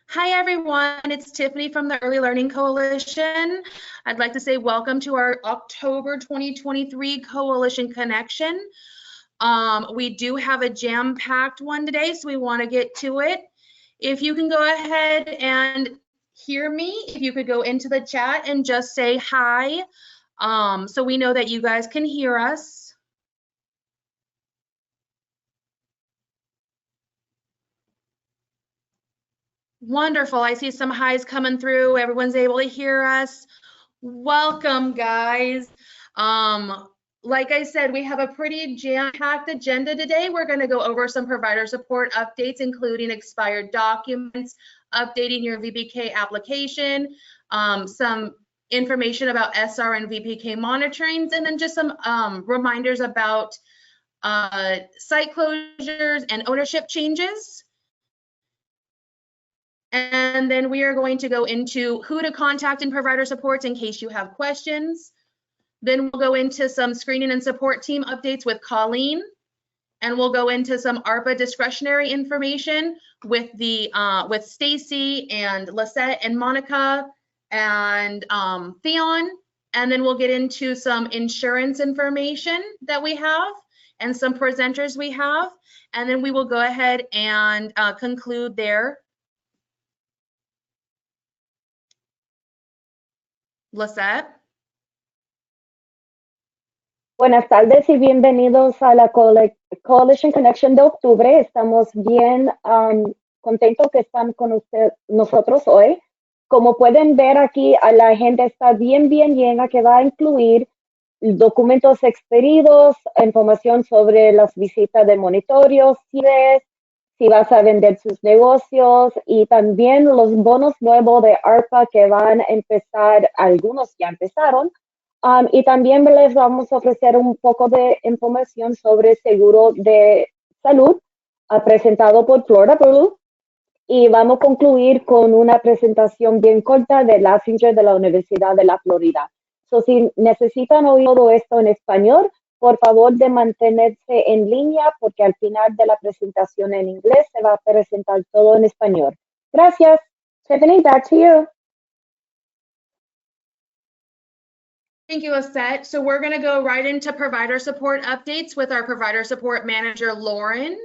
Hi everyone, it's Tiffany from the Early Learning Coalition. I'd like to say welcome to our October 2023 Coalition Connection. We do have a jam-packed one today, so we want to get to it. If you can go ahead and hear me, if you could go into the chat and just say hi, so we know that you guys can hear us. Wonderful. I see some highs coming through. Everyone's able to hear us. Welcome, guys. Like I said, we have a pretty jam-packed agenda today. We're going to go over some provider support updates, including expired documents, updating your VPK application, some information about SR and VPK monitorings, and then just some reminders about site closures and ownership changes. And then we are going to go into who to contact in provider supports in case you have questions. Then we'll go into some screening and support team updates with Colleen. And we'll go into some ARPA discretionary information with with Stacy and Lisette and Monica and Theon. And then we'll get into some insurance information that we have and some presenters we have. And then we will go ahead and conclude there. Lisette. Buenas tardes y bienvenidos a la Coalition Connection de octubre. Estamos bien contentos que están con nosotros hoy. Como pueden ver aquí, la agenda está bien llena, que va a incluir documentos expedidos, información sobre las visitas de monitoreo, si vas a vender sus negocios y también los bonos nuevos de ARPA que van a empezar, algunos ya empezaron. Y también les vamos a ofrecer un poco de información sobre seguro de salud presentado por Florida Blue. Y vamos a concluir con una presentación bien corta de Lassinger de la Universidad de la Florida. So, si necesitan oír todo esto en español, por favor de mantenerse en línea porque al final de la presentación en inglés se va a presentar todo en español. Gracias. Tiffany, back to you. Thank you, Lisette. So we're going to go right into provider support updates with our provider support manager, Lauren.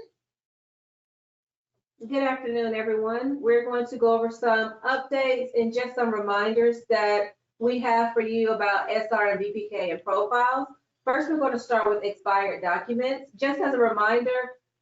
Good afternoon, everyone. We're going to go over some updates and just some reminders that we have for you about SR and VPK and profiles. First, we're going to start with expired documents. Just as a reminder,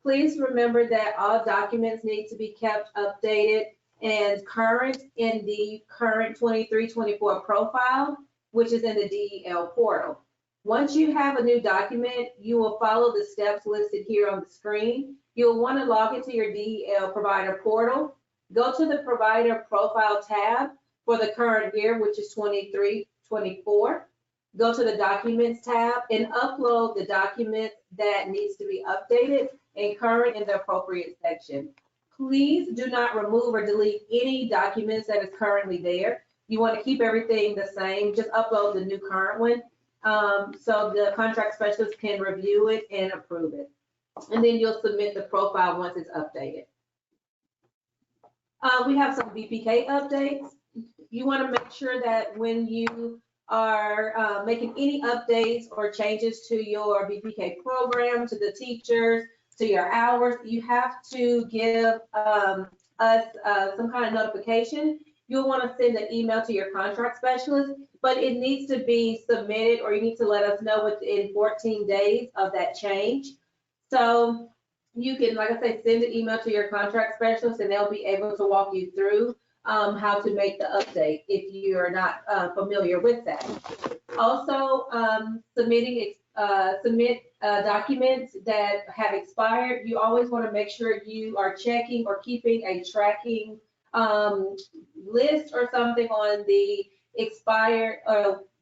please remember that all documents need to be kept updated and current in the current 23-24 profile, which is in the DEL portal. Once you have a new document, you will follow the steps listed here on the screen. You'll want to log into your DEL provider portal, go to the provider profile tab for the current year, which is 23-24. Go to the documents tab and upload the document that needs to be updated and current in the appropriate section. Please do not remove or delete any documents that is currently there. You want to keep everything the same. Just upload the new current one so the contract specialist can review it and approve it. And then you'll submit the profile once it's updated. We have some VPK updates. You want to make sure that when you are making any updates or changes to your VPK program, to the teachers, to your hours, you have to give us some kind of notification. You'll want to send an email to your contract specialist, but it needs to be submitted, or you need to let us know within 14 days of that change. So you can, like I said, send an email to your contract specialist and they'll be able to walk you through how to make the update if you are not familiar with that. Also, submit documents that have expired. You always want to make sure you are checking or keeping a tracking list or something on the expired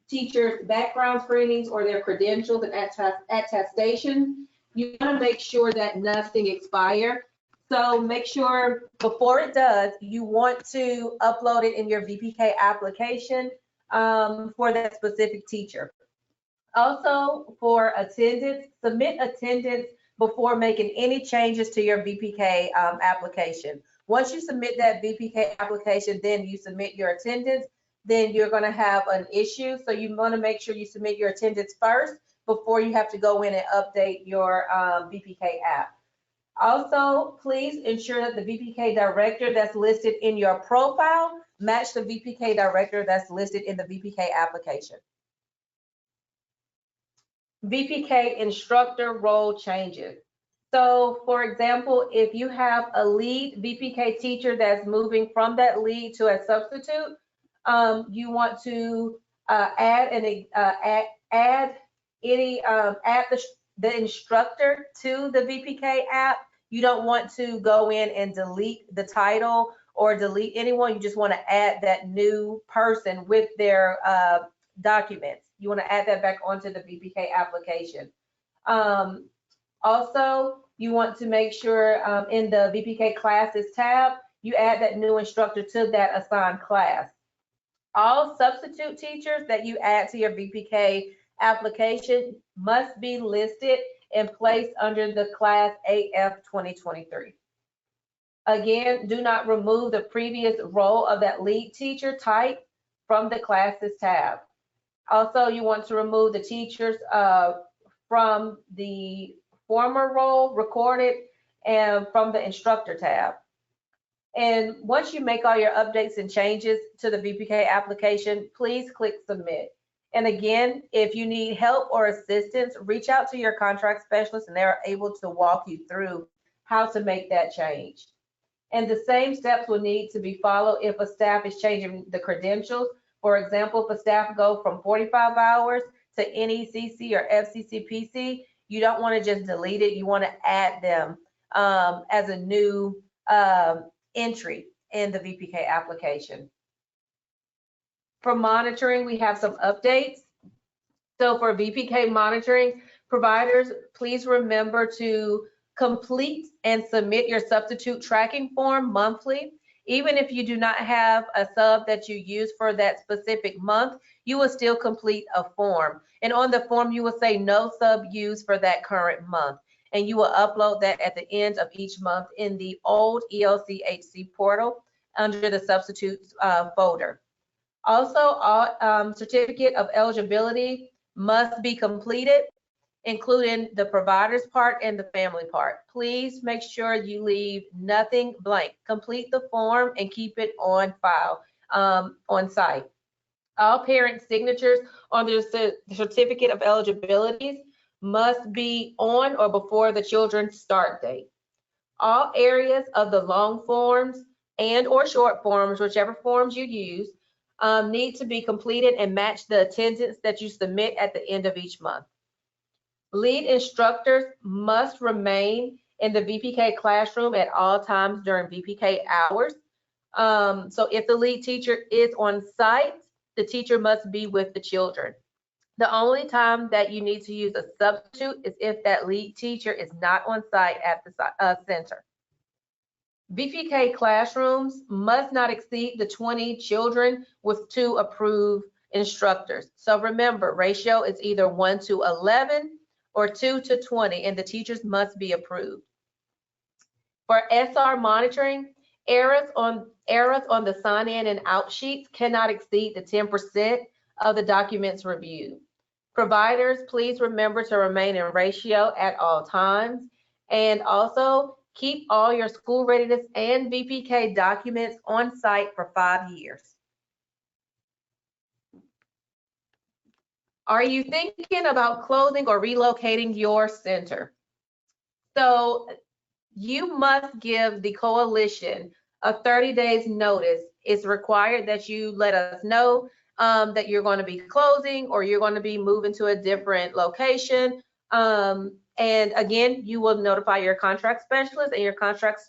teachers' background screenings or their credentials and attestation. You want to make sure that nothing expires. So make sure before it does, you want to upload it in your VPK application for that specific teacher. Also, for attendance, submit attendance before making any changes to your VPK application. Once you submit that VPK application, then you submit your attendance, then you're going to have an issue. So you want to make sure you submit your attendance first before you have to go in and update your VPK app. Also, please ensure that the VPK director that's listed in your profile match the VPK director that's listed in the VPK application. VPK instructor role changes. So for example, if you have a lead VPK teacher that's moving from that lead to a substitute, you want to add the instructor to the VPK app. You don't want to go in and delete the title or delete anyone. You just want to add that new person with their documents. You want to add that back onto the VPK application. Also, you want to make sure in the VPK classes tab, you add that new instructor to that assigned class. All substitute teachers that you add to your VPK application must be listed and placed under the class AF 2023. Again, do not remove the previous role of that lead teacher type from the classes tab. Also, you want to remove the teachers from the former role recorded and from the instructor tab. And once you make all your updates and changes to the VPK application, please click submit. And again, if you need help or assistance, reach out to your contract specialist and they're able to walk you through how to make that change. And the same steps will need to be followed if a staff is changing the credentials. For example, if a staff go from 45 hours to NECC or FCCPC, you don't want to just delete it. You want to add them as a new entry in the VPK application. For monitoring, we have some updates. So for VPK monitoring, providers, please remember to complete and submit your substitute tracking form monthly. Even if you do not have a sub that you use for that specific month, you will still complete a form. And on the form, you will say no sub used for that current month. And you will upload that at the end of each month in the old ELCHC portal under the substitutes folder. Also, all certificate of eligibility must be completed, including the provider's part and the family part. Please make sure you leave nothing blank. Complete the form and keep it on file on site. All parent signatures on the certificate of eligibilities must be on or before the children's start date. All areas of the long forms and or short forms, whichever forms you use, need to be completed and match the attendance that you submit at the end of each month. Lead instructors must remain in the VPK classroom at all times during VPK hours. So if the lead teacher is on site, the teacher must be with the children. The only time that you need to use a substitute is if that lead teacher is not on site at the center. VPK classrooms must not exceed the 20 children with 2 approved instructors. So remember, ratio is either 1 to 11 or 2 to 20, and the teachers must be approved. For SR monitoring, errors on the sign-in and out sheets cannot exceed the 10% of the documents reviewed. Providers, please remember to remain in ratio at all times, and also keep all your school readiness and VPK documents on site for 5 years. Are you thinking about closing or relocating your center? So you must give the coalition a 30 days notice. It's required that you let us know that you're going to be closing or you're going to be moving to a different location. And again, you will notify your contract specialist, and your contract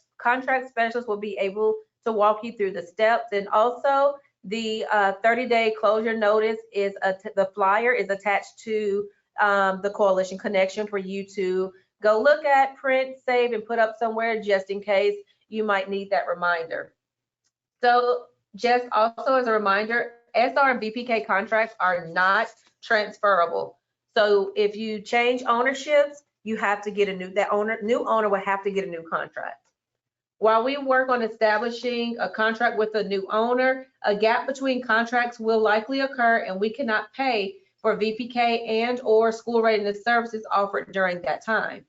specialist will be able to walk you through the steps. And also the 30-day closure notice is the flyer is attached to the Coalition Connection for you to go look at, print, save, and put up somewhere just in case you might need that reminder. So just also as a reminder, SR and VPK contracts are not transferable. So if you change ownerships, you have to get a new owner will have to get a new contract. While we work on establishing a contract with a new owner, a gap between contracts will likely occur, and we cannot pay for VPK and or school readiness services offered during that time.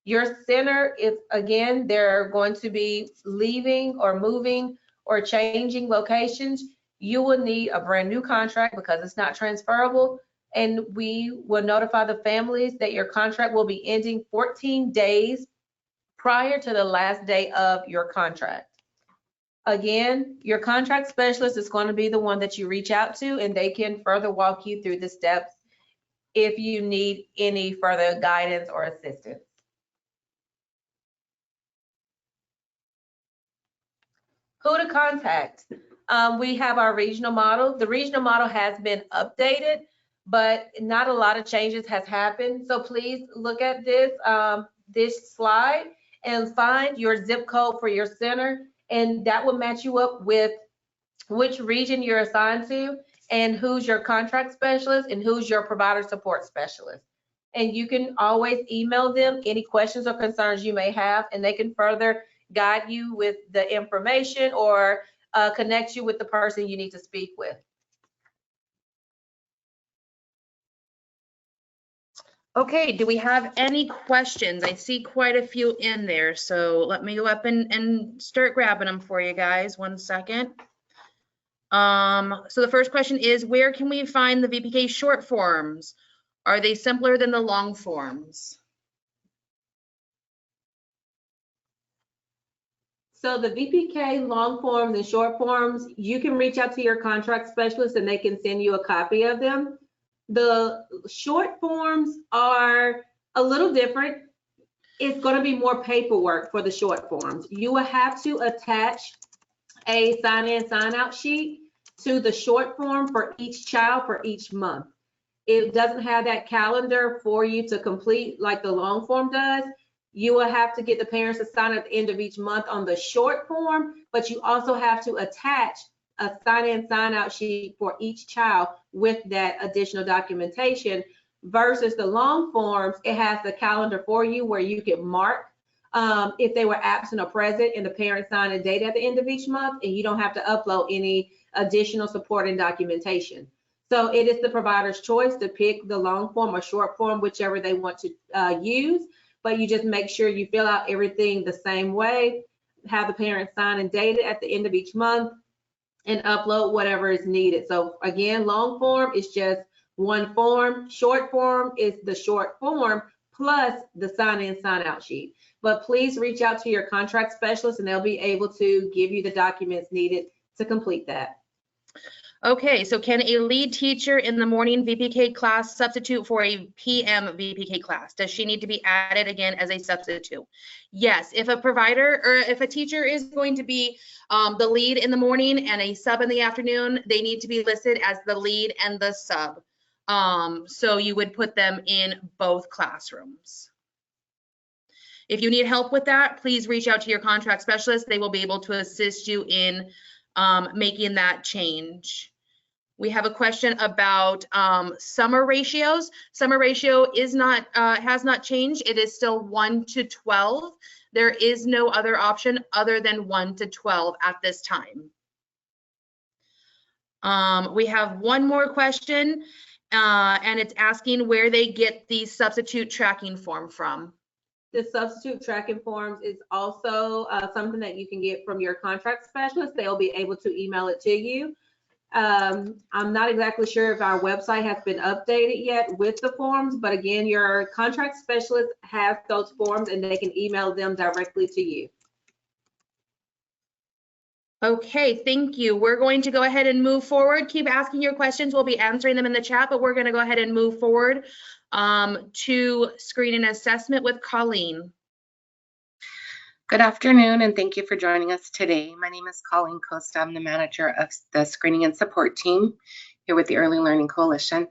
Your center, if again, they're going to be leaving or moving or changing locations, you will need a brand new contract because it's not transferable. And we will notify the families that your contract will be ending 14 days prior to the last day of your contract. Again, your contract specialist is going to be the one that you reach out to, and they can further walk you through the steps if you need any further guidance or assistance. Who to contact? We have our regional model. The regional model has been updated, but not a lot of changes has happened. So please look at this slide and find your zip code for your center, and that will match you up with which region you're assigned to and who's your contract specialist and who's your provider support specialist. And you can always email them any questions or concerns you may have, and they can further guide you with the information or connect you with the person you need to speak with. Okay, do we have any questions? I see quite a few in there, so let me go up and start grabbing them for you guys. 1 second. So the first question is, where can we find the VPK short forms? Are they simpler than the long forms? So the VPK long forms and short forms, you can reach out to your contract specialist and they can send you a copy of them. The short forms are a little different. It's going to be more paperwork for the short forms. You will have to attach a sign-in, sign-out sheet to the short form for each child for each month. It doesn't have that calendar for you to complete like the long form does. You will have to get the parents to sign at the end of each month on the short form, but you also have to attach a sign-in, sign-out sheet for each child with that additional documentation versus the long forms. It has the calendar for you where you can mark if they were absent or present and the parent signed a date at the end of each month, and you don't have to upload any additional supporting documentation. So it is the provider's choice to pick the long form or short form, whichever they want to use, but you just make sure you fill out everything the same way, have the parent sign and date it at the end of each month, and upload whatever is needed. So again, long form is just one form. Short form is the short form plus the sign-in, sign-out sheet. But please reach out to your contract specialist and they'll be able to give you the documents needed to complete that. Okay, so can a lead teacher in the morning VPK class substitute for a PM VPK class? Does she need to be added again as a substitute? Yes, if a provider or if a teacher is going to be the lead in the morning and a sub in the afternoon, they need to be listed as the lead and the sub. So you would put them in both classrooms. If you need help with that, please reach out to your contract specialist. They will be able to assist you in making that change. We have a question about summer ratios. Summer ratio is not has not changed. It is still 1 to 12. There is no other option other than 1 to 12 at this time. We have one more question, and it's asking where they get the substitute tracking form from. The substitute tracking forms is also something that you can get from your contract specialist. They'll be able to email it to you. I'm not exactly sure if our website has been updated yet with the forms, but again, your contract specialist has those forms and they can email them directly to you. Okay, thank you. We're going to go ahead and move forward. Keep asking your questions. We'll be answering them in the chat, but we're going to go ahead and move forward to screening and assessment with Colleen. Good afternoon, and thank you for joining us today. My name is Colleen Costa. I'm the manager of the screening and support team here with the Early Learning Coalition.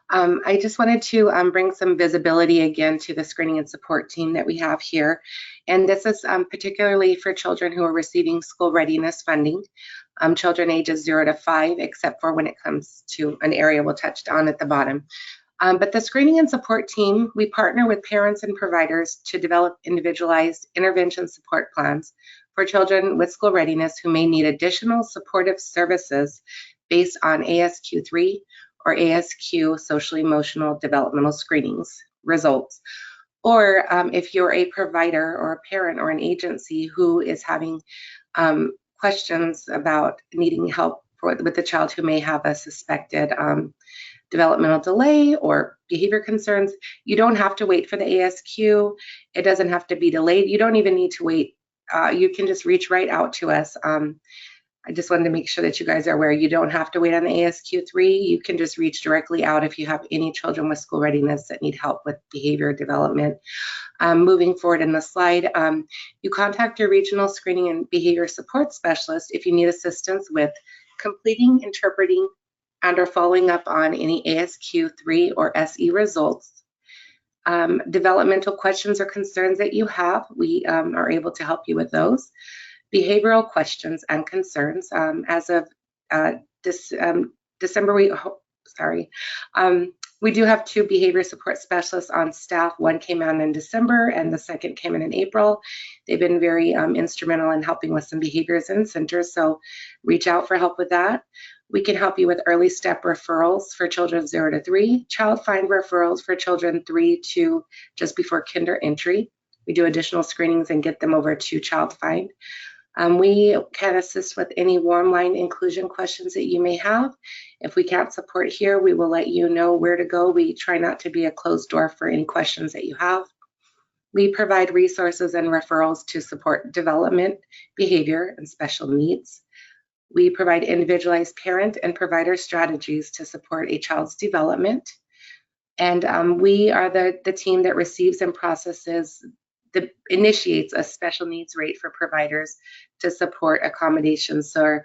I just wanted to bring some visibility again to the screening and support team that we have here. And this is particularly for children who are receiving school readiness funding, children ages 0 to 5, except for when it comes to an area we'll touch on at the bottom. But the screening and support team, we partner with parents and providers to develop individualized intervention support plans for children with school readiness who may need additional supportive services based on ASQ3 or ASQ social emotional developmental screenings results. Or if you're a provider or a parent or an agency who is having questions about needing help with the child who may have a suspected developmental delay or behavior concerns, you don't have to wait for the ASQ. It doesn't have to be delayed. You don't even need to wait. You can just reach right out to us. I just wanted to make sure that you guys are aware you don't have to wait on the ASQ3. You can just reach directly out if you have any children with school readiness that need help with behavior development. Moving forward in the slide, you contact your regional screening and behavior support specialist if you need assistance with completing, interpreting, and or following up on any ASQ3 or SE results. Developmental questions or concerns that you have, we are able to help you with those. Behavioral questions and concerns. As of December, we do have 2 behavior support specialists on staff. One came in December and the second came in April. They've been very instrumental in helping with some behaviors in centers, so reach out for help with that. We can help you with early step referrals for children 0 to 3, child find referrals for children 3 to just before kinder entry. We do additional screenings and get them over to child find. We can assist with any warm line inclusion questions that you may have. If we can't support here, we will let you know where to go. We try not to be a closed door for any questions that you have. We provide resources and referrals to support development, behavior, and special needs. We provide individualized parent and provider strategies to support a child's development. And we are the team that receives and processes initiates a special needs rate for providers to support accommodations. So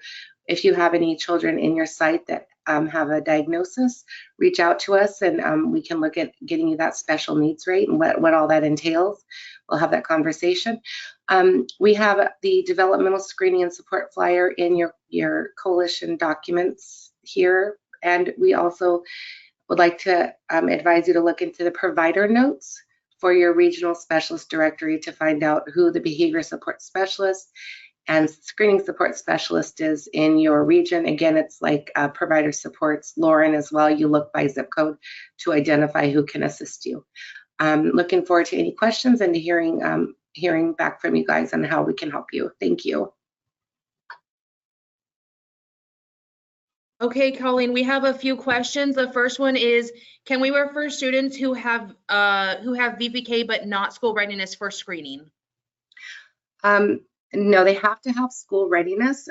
if you have any children in your site that have a diagnosis, reach out to us and we can look at getting you that special needs rate and what all that entails. We'll have that conversation. We have the developmental screening and support flyer in your coalition documents here. And we also would like to advise you to look into the provider notes for your regional specialist directory to find out who the behavior support specialist and screening support specialist is in your region. Again, it's like provider supports Lauren as well. You look by zip code to identify who can assist you. Looking forward to any questions and to hearing back from you guys on how we can help you. Thank you. Okay, Colleen, we have a few questions. The first one is, can we refer students who have VPK but not school readiness for screening? No, they have to have school readiness.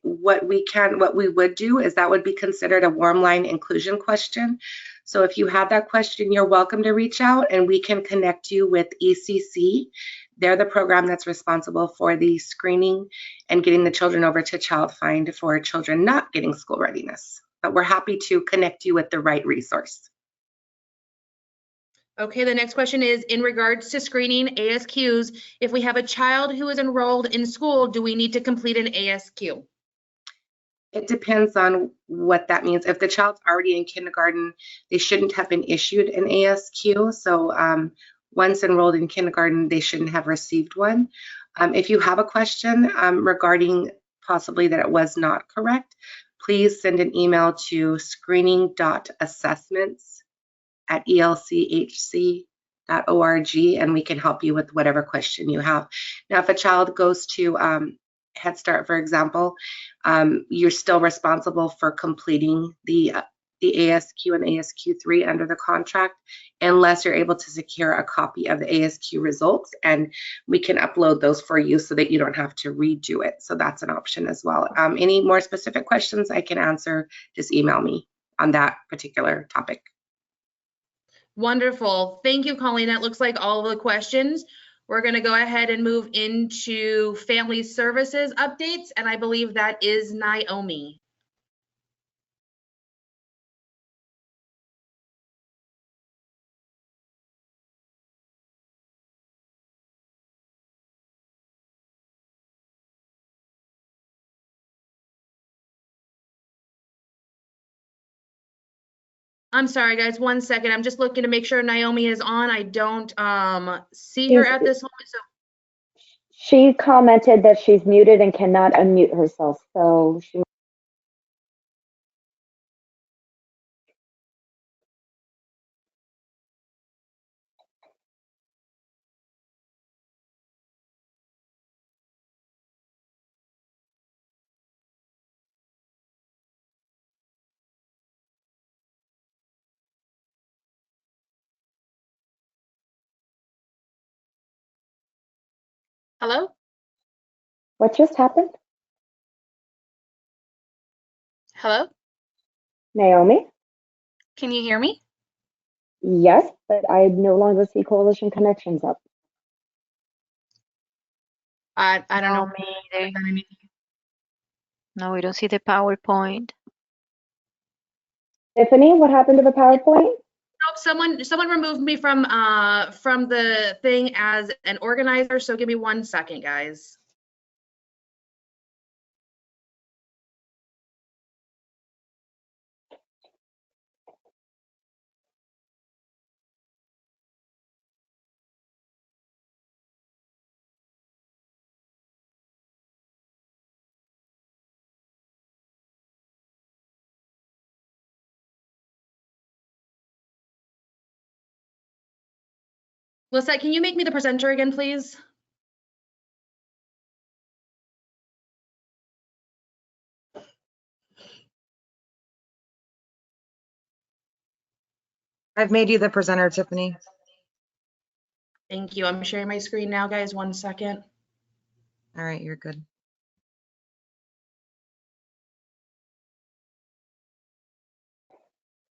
What we would do is that would be considered a warm line inclusion question. So if you have that question, you're welcome to reach out and we can connect you with ECC. They're the program that's responsible for the screening and getting the children over to Child Find for children not getting school readiness. But we're happy to connect you with the right resource. Okay, the next question is, in regards to screening ASQs, if we have a child who is enrolled in school, do we need to complete an ASQ? It depends on what that means. If the child's already in kindergarten, they shouldn't have been issued an ASQ. So once enrolled in kindergarten, they shouldn't have received one. If you have a question regarding possibly that it was not correct, please send an email to screening.assessments@elchc.org and we can help you with whatever question you have. Now, if a child goes to Head Start, for example, you're still responsible for completing the ASQ and ASQ3 under the contract, unless you're able to secure a copy of the ASQ results, and we can upload those for you so that you don't have to redo it. So that's an option as well. Any more specific questions I can answer, just email me on that particular topic. Wonderful. Thank you, Colleen. That looks like all of the questions. We're going to go ahead and move into family services updates, and I believe that is Naomi. I'm sorry, guys, 1 second. I'm just looking to make sure Naomi is on. I don't see her at this moment. So She commented that she's muted and cannot unmute herself, so she. hello? What just happened? Hello? Naomi? Can you hear me? Yes, but I no longer see Coalition Connections up. I don't know. No, me either. No, we don't see the PowerPoint. Tiffany, what happened to the PowerPoint? Nope, someone removed me from the thing as an organizer, so give me 1 second, guys. Lisette, can you make me the presenter again, please? I've made you the presenter, Tiffany. Thank you. I'm sharing my screen now, guys. 1 second. All right, you're good.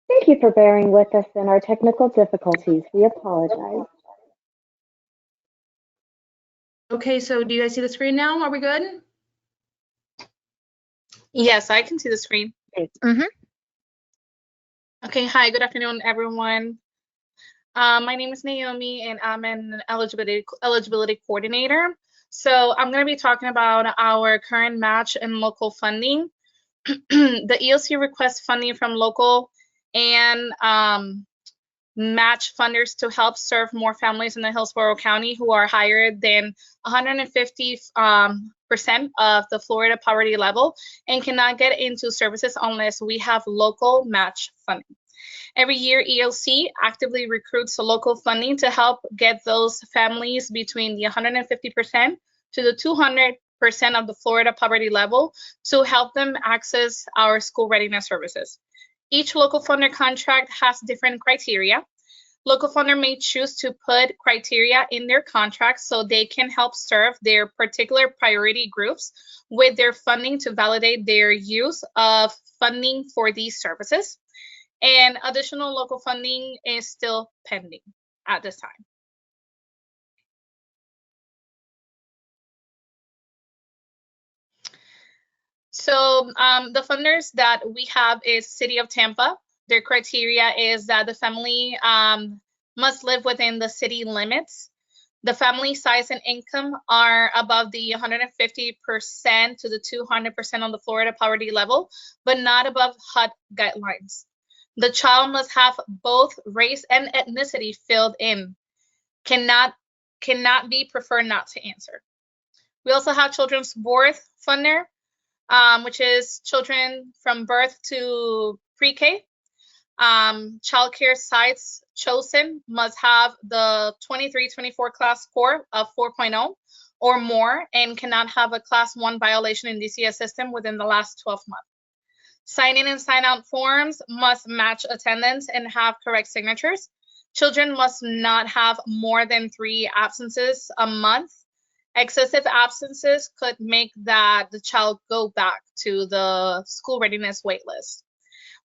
Thank you for bearing with us in our technical difficulties. We apologize. Okay, so do you guys see the screen now? Are we good? Yes, I can see the screen. Mm-hmm. Okay, hi, good afternoon, everyone. My name is Naomi, and I'm an eligibility coordinator. So I'm going to be talking about our current match and local funding. The EOC requests funding from local and match funders to help serve more families in the Hillsborough County who are higher than 150% of the Florida poverty level and cannot get into services unless we have local match funding. Every year, EOC actively recruits local funding to help get those families between the 150% to the 200% of the Florida poverty level to help them access our school readiness services. Each local funder contract has different criteria. Local funder may choose to put criteria in their contract so they can help serve their particular priority groups with their funding to validate their use of funding for these services. And additional local funding is still pending at this time. So the funders that we have is City of Tampa. Their criteria is that the family must live within the city limits. The family size and income are above the 150% to the 200% on the Florida poverty level, but not above HUD guidelines. The child must have both race and ethnicity filled in. Cannot be preferred not to answer. We also have Children's Birth Funder, which is children from birth to pre-K. Childcare sites chosen must have the 23-24 class score of 4.0 or more and cannot have a class 1 violation in DCS system within the last 12 months. Sign-in and sign-out forms must match attendance and have correct signatures. Children must not have more than 3 absences a month. Excessive absences could make that the child go back to the school readiness waitlist.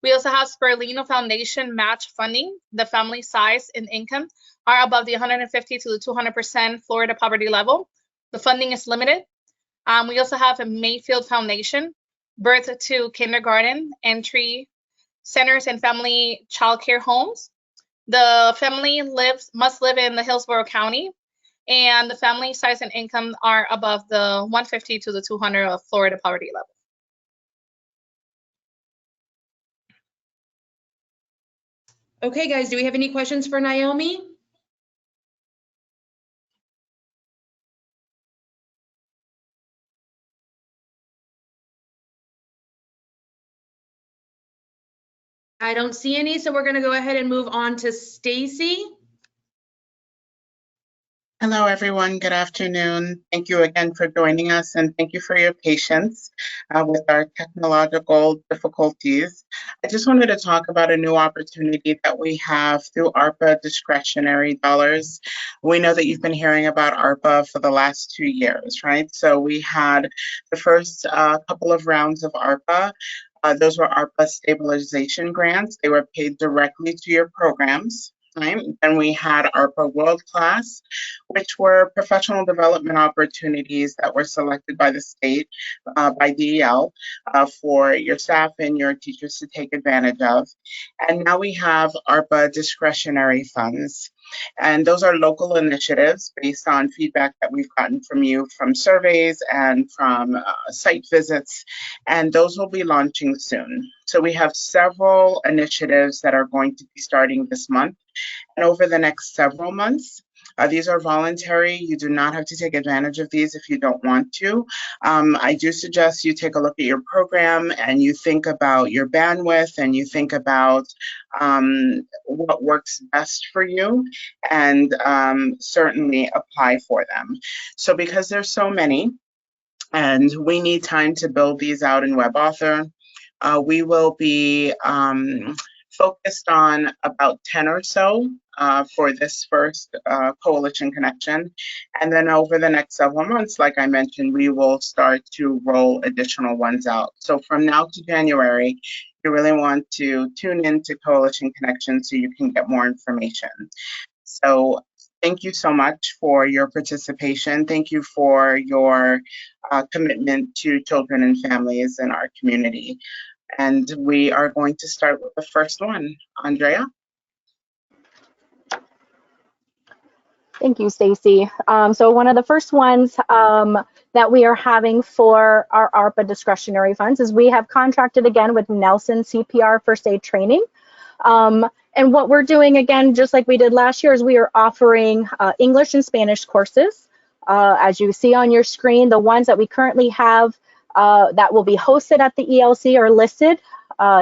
We also have Sperlino Foundation match funding. The family size and income are above the 150 to the 200% Florida poverty level. The funding is limited. We also have a Mayfield Foundation, birth to kindergarten, entry centers and family child care homes. The family must live in the Hillsborough County, and the family size and income are above the 150 to the 200 of Florida poverty level. Okay, guys, do we have any questions for Naomi? I don't see any, so we're going to go ahead and move on to Stacy. Hello, everyone. Good afternoon. Thank you again for joining us, and thank you for your patience with our technological difficulties. I just wanted to talk about a new opportunity that we have through ARPA discretionary dollars. We know that you've been hearing about ARPA for the last 2 years, right? So we had the first couple of rounds of ARPA. Those were ARPA stabilization grants. They were paid directly to your programs. Right? Then we had ARPA World Class, which were professional development opportunities that were selected by the state, by DEL, for your staff and your teachers to take advantage of. And now we have ARPA discretionary funds. And those are local initiatives based on feedback that we've gotten from you from surveys and from site visits. And those will be launching soon. So we have several initiatives that are going to be starting this month and over the next several months. These are voluntary. You do not have to take advantage of these if you don't want to. I do suggest you take a look at your program and you think about your bandwidth and you think about what works best for you, and certainly apply for them. So because there's so many and we need time to build these out in WebAuthor, we will be focused on about 10 or so for this first Coalition Connection. And then over the next several months, like I mentioned, we will start to roll additional ones out. So from now to January, you really want to tune into Coalition Connection so you can get more information. So thank you so much for your participation. Thank you for your commitment to children and families in our community. And we are going to start with the first one. Andrea? Thank you, Stacy. So one of the first ones that we are having for our ARPA discretionary funds is we have contracted again with Nelson CPR First Aid Training. And what we're doing again, just like we did last year, is we are offering English and Spanish courses. As you see on your screen, the ones that we currently have that will be hosted at the ELC are listed.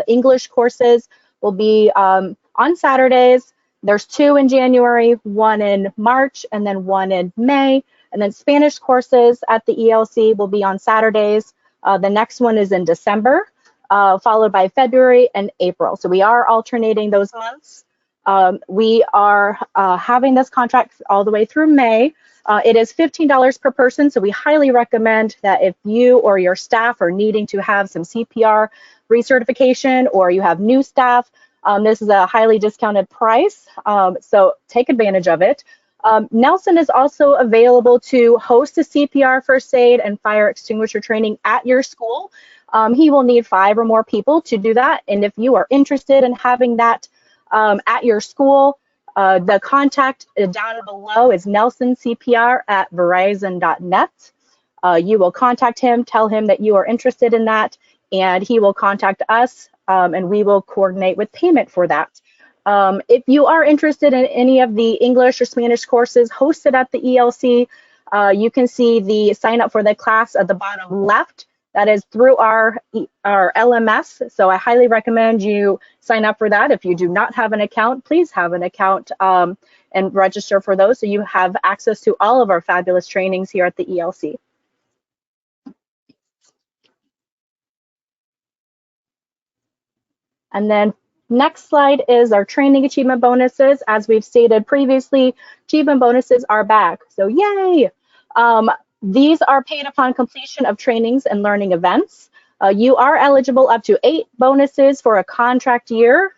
English courses will be on Saturdays. There's 2 in January, 1 in March, and then 1 in May. And then Spanish courses at the ELC will be on Saturdays. The next one is in December, followed by February and April. So we are alternating those months. We are having this contract all the way through May. It is $15 per person, so we highly recommend that if you or your staff are needing to have some CPR recertification or you have new staff, this is a highly discounted price, so take advantage of it. Nelson is also available to host a CPR first aid and fire extinguisher training at your school. He will need 5 or more people to do that, and if you are interested in having that at your school, the contact down below is nelsoncpr@verizon.net. You will contact him, tell him that you are interested in that, and he will contact us, and we will coordinate with payment for that. If you are interested in any of the English or Spanish courses hosted at the ELC, you can see the sign up for the class at the bottom left. That is through our LMS, so I highly recommend you sign up for that. If you do not have an account, please have an account and register for those so you have access to all of our fabulous trainings here at the ELC. And then next slide is our training achievement bonuses. As we've stated previously, achievement bonuses are back, so yay! These are paid upon completion of trainings and learning events. You are eligible up to 8 bonuses for a contract year,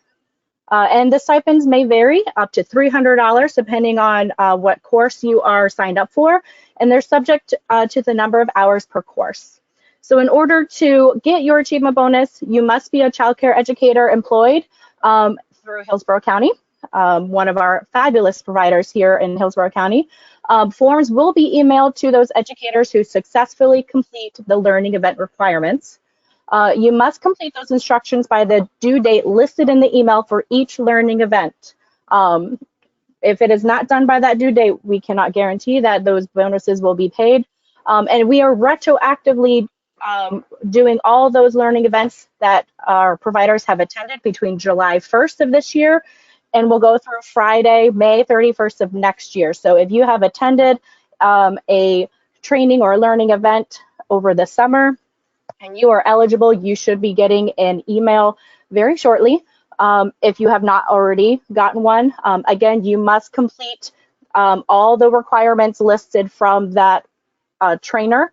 and the stipends may vary up to $300 depending on what course you are signed up for, and they're subject to the number of hours per course. So in order to get your achievement bonus, you must be a child care educator employed through Hillsborough County, one of our fabulous providers here in Hillsborough County. Forms will be emailed to those educators who successfully complete the learning event requirements. You must complete those instructions by the due date listed in the email for each learning event. If it is not done by that due date, we cannot guarantee that those bonuses will be paid. And we are retroactively doing all those learning events that our providers have attended between July 1st of this year, and we'll go through Friday, May 31st of next year. So if you have attended a training or learning event over the summer and you are eligible, you should be getting an email very shortly. If you have not already gotten one, again, you must complete all the requirements listed from that trainer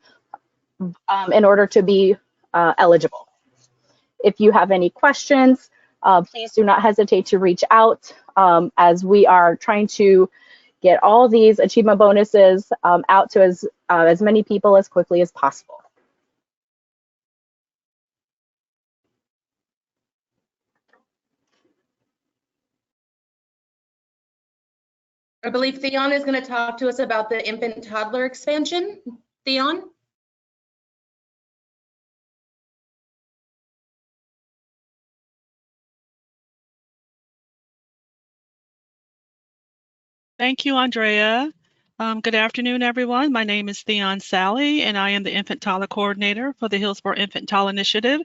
in order to be eligible. If you have any questions, please do not hesitate to reach out as we are trying to get all these achievement bonuses out to as many people as quickly as possible. I believe Theon is going to talk to us about the infant toddler expansion. Theon? Thank you, Andrea. Good afternoon, everyone. My name is Theon Sally, and I am the Infant Toddler Coordinator for the Hillsborough Infant Toddler Initiative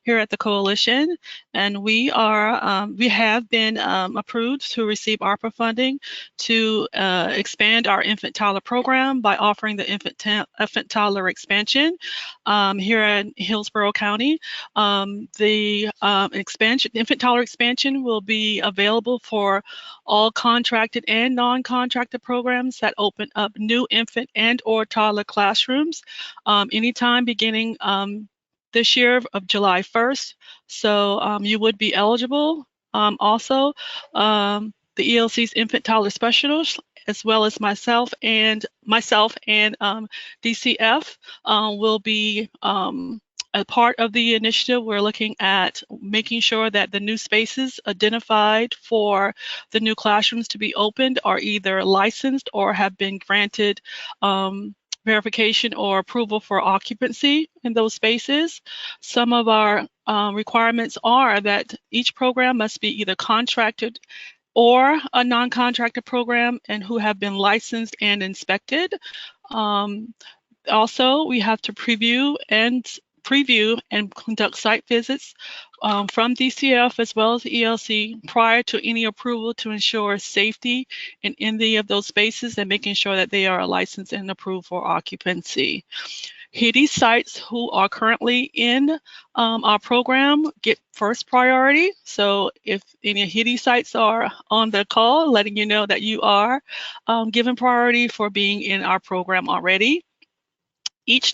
here at the Coalition. And we have been approved to receive ARPA funding to expand our infant toddler program by offering the infant toddler expansion here in Hillsborough County. The infant toddler expansion will be available for all contracted and non-contracted programs that open up new infant and or toddler classrooms anytime beginning this year of July 1st. So you would be eligible. Also, the ELC's infant toddler specialists, as well as myself and DCF will be a part of the initiative. We're looking at making sure that the new spaces identified for the new classrooms to be opened are either licensed or have been granted verification or approval for occupancy in those spaces. Some of our requirements are that each program must be either contracted or a non-contracted program and who have been licensed and inspected. Also, we have to preview and conduct site visits from DCF as well as the ELC prior to any approval to ensure safety in any of those spaces and making sure that they are licensed and approved for occupancy. HIDI sites who are currently in our program get first priority. So if any HIDI sites are on the call, letting you know that you are given priority for being in our program already. Each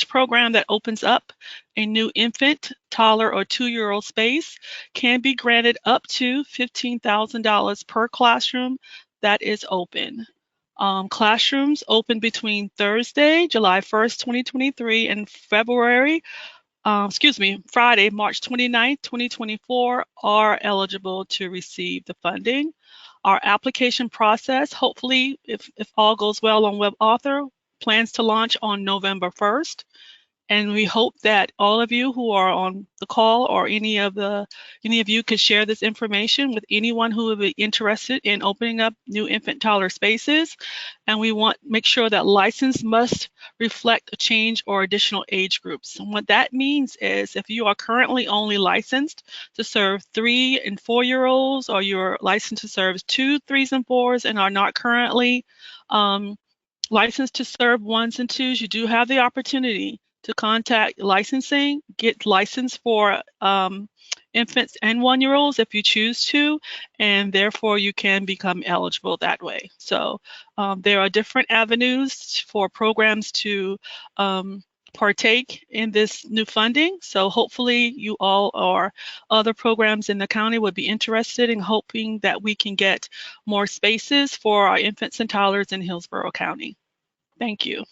program that opens up a new infant, toddler, or 2-year-old space can be granted up to $15,000 per classroom that is open. Classrooms open between Thursday, July 1st, 2023, and Friday, March 29th, 2024, are eligible to receive the funding. Our application process, hopefully, if all goes well on WebAuthor, plans to launch on November 1st. And we hope that all of you who are on the call or any of you could share this information with anyone who would be interested in opening up new infant toddler spaces. And we make sure that license must reflect a change or additional age groups. And what that means is if you are currently only licensed to serve 3 and 4-year-olds, or you're licensed to serve 2, 3s, and 4s and are not currently licensed to serve 1s and 2s, you do have the opportunity to contact licensing, get licensed for infants and 1-year-olds if you choose to, and therefore you can become eligible that way. So there are different avenues for programs to partake in this new funding. So hopefully you all or other programs in the county would be interested in hoping that we can get more spaces for our infants and toddlers in Hillsborough County. Thank you.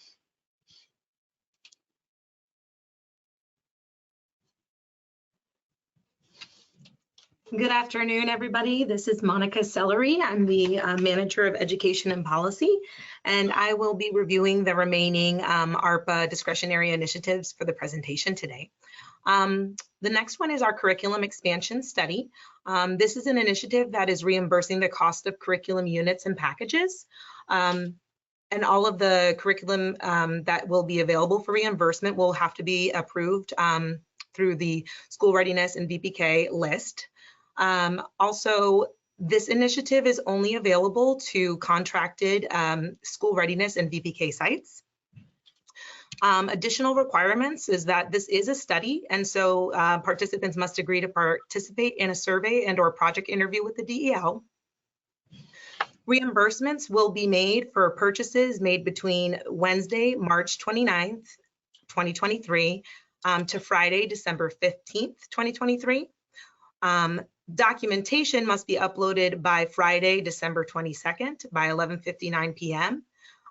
Good afternoon, everybody. This is Monica Celery. I'm the Manager of Education and Policy, and I will be reviewing the remaining ARPA discretionary initiatives for the presentation today. The next one is our curriculum expansion study. This is an initiative that is reimbursing the cost of curriculum units and packages. And all of the curriculum that will be available for reimbursement will have to be approved through the school readiness and VPK list. Also, this initiative is only available to contracted school readiness and VPK sites. Additional requirements is that this is a study, and so participants must agree to participate in a survey and or project interview with the DEL. Reimbursements will be made for purchases made between Wednesday, March 29th, 2023 to Friday, December 15th, 2023. Documentation must be uploaded by Friday, December 22nd by 11:59 p.m.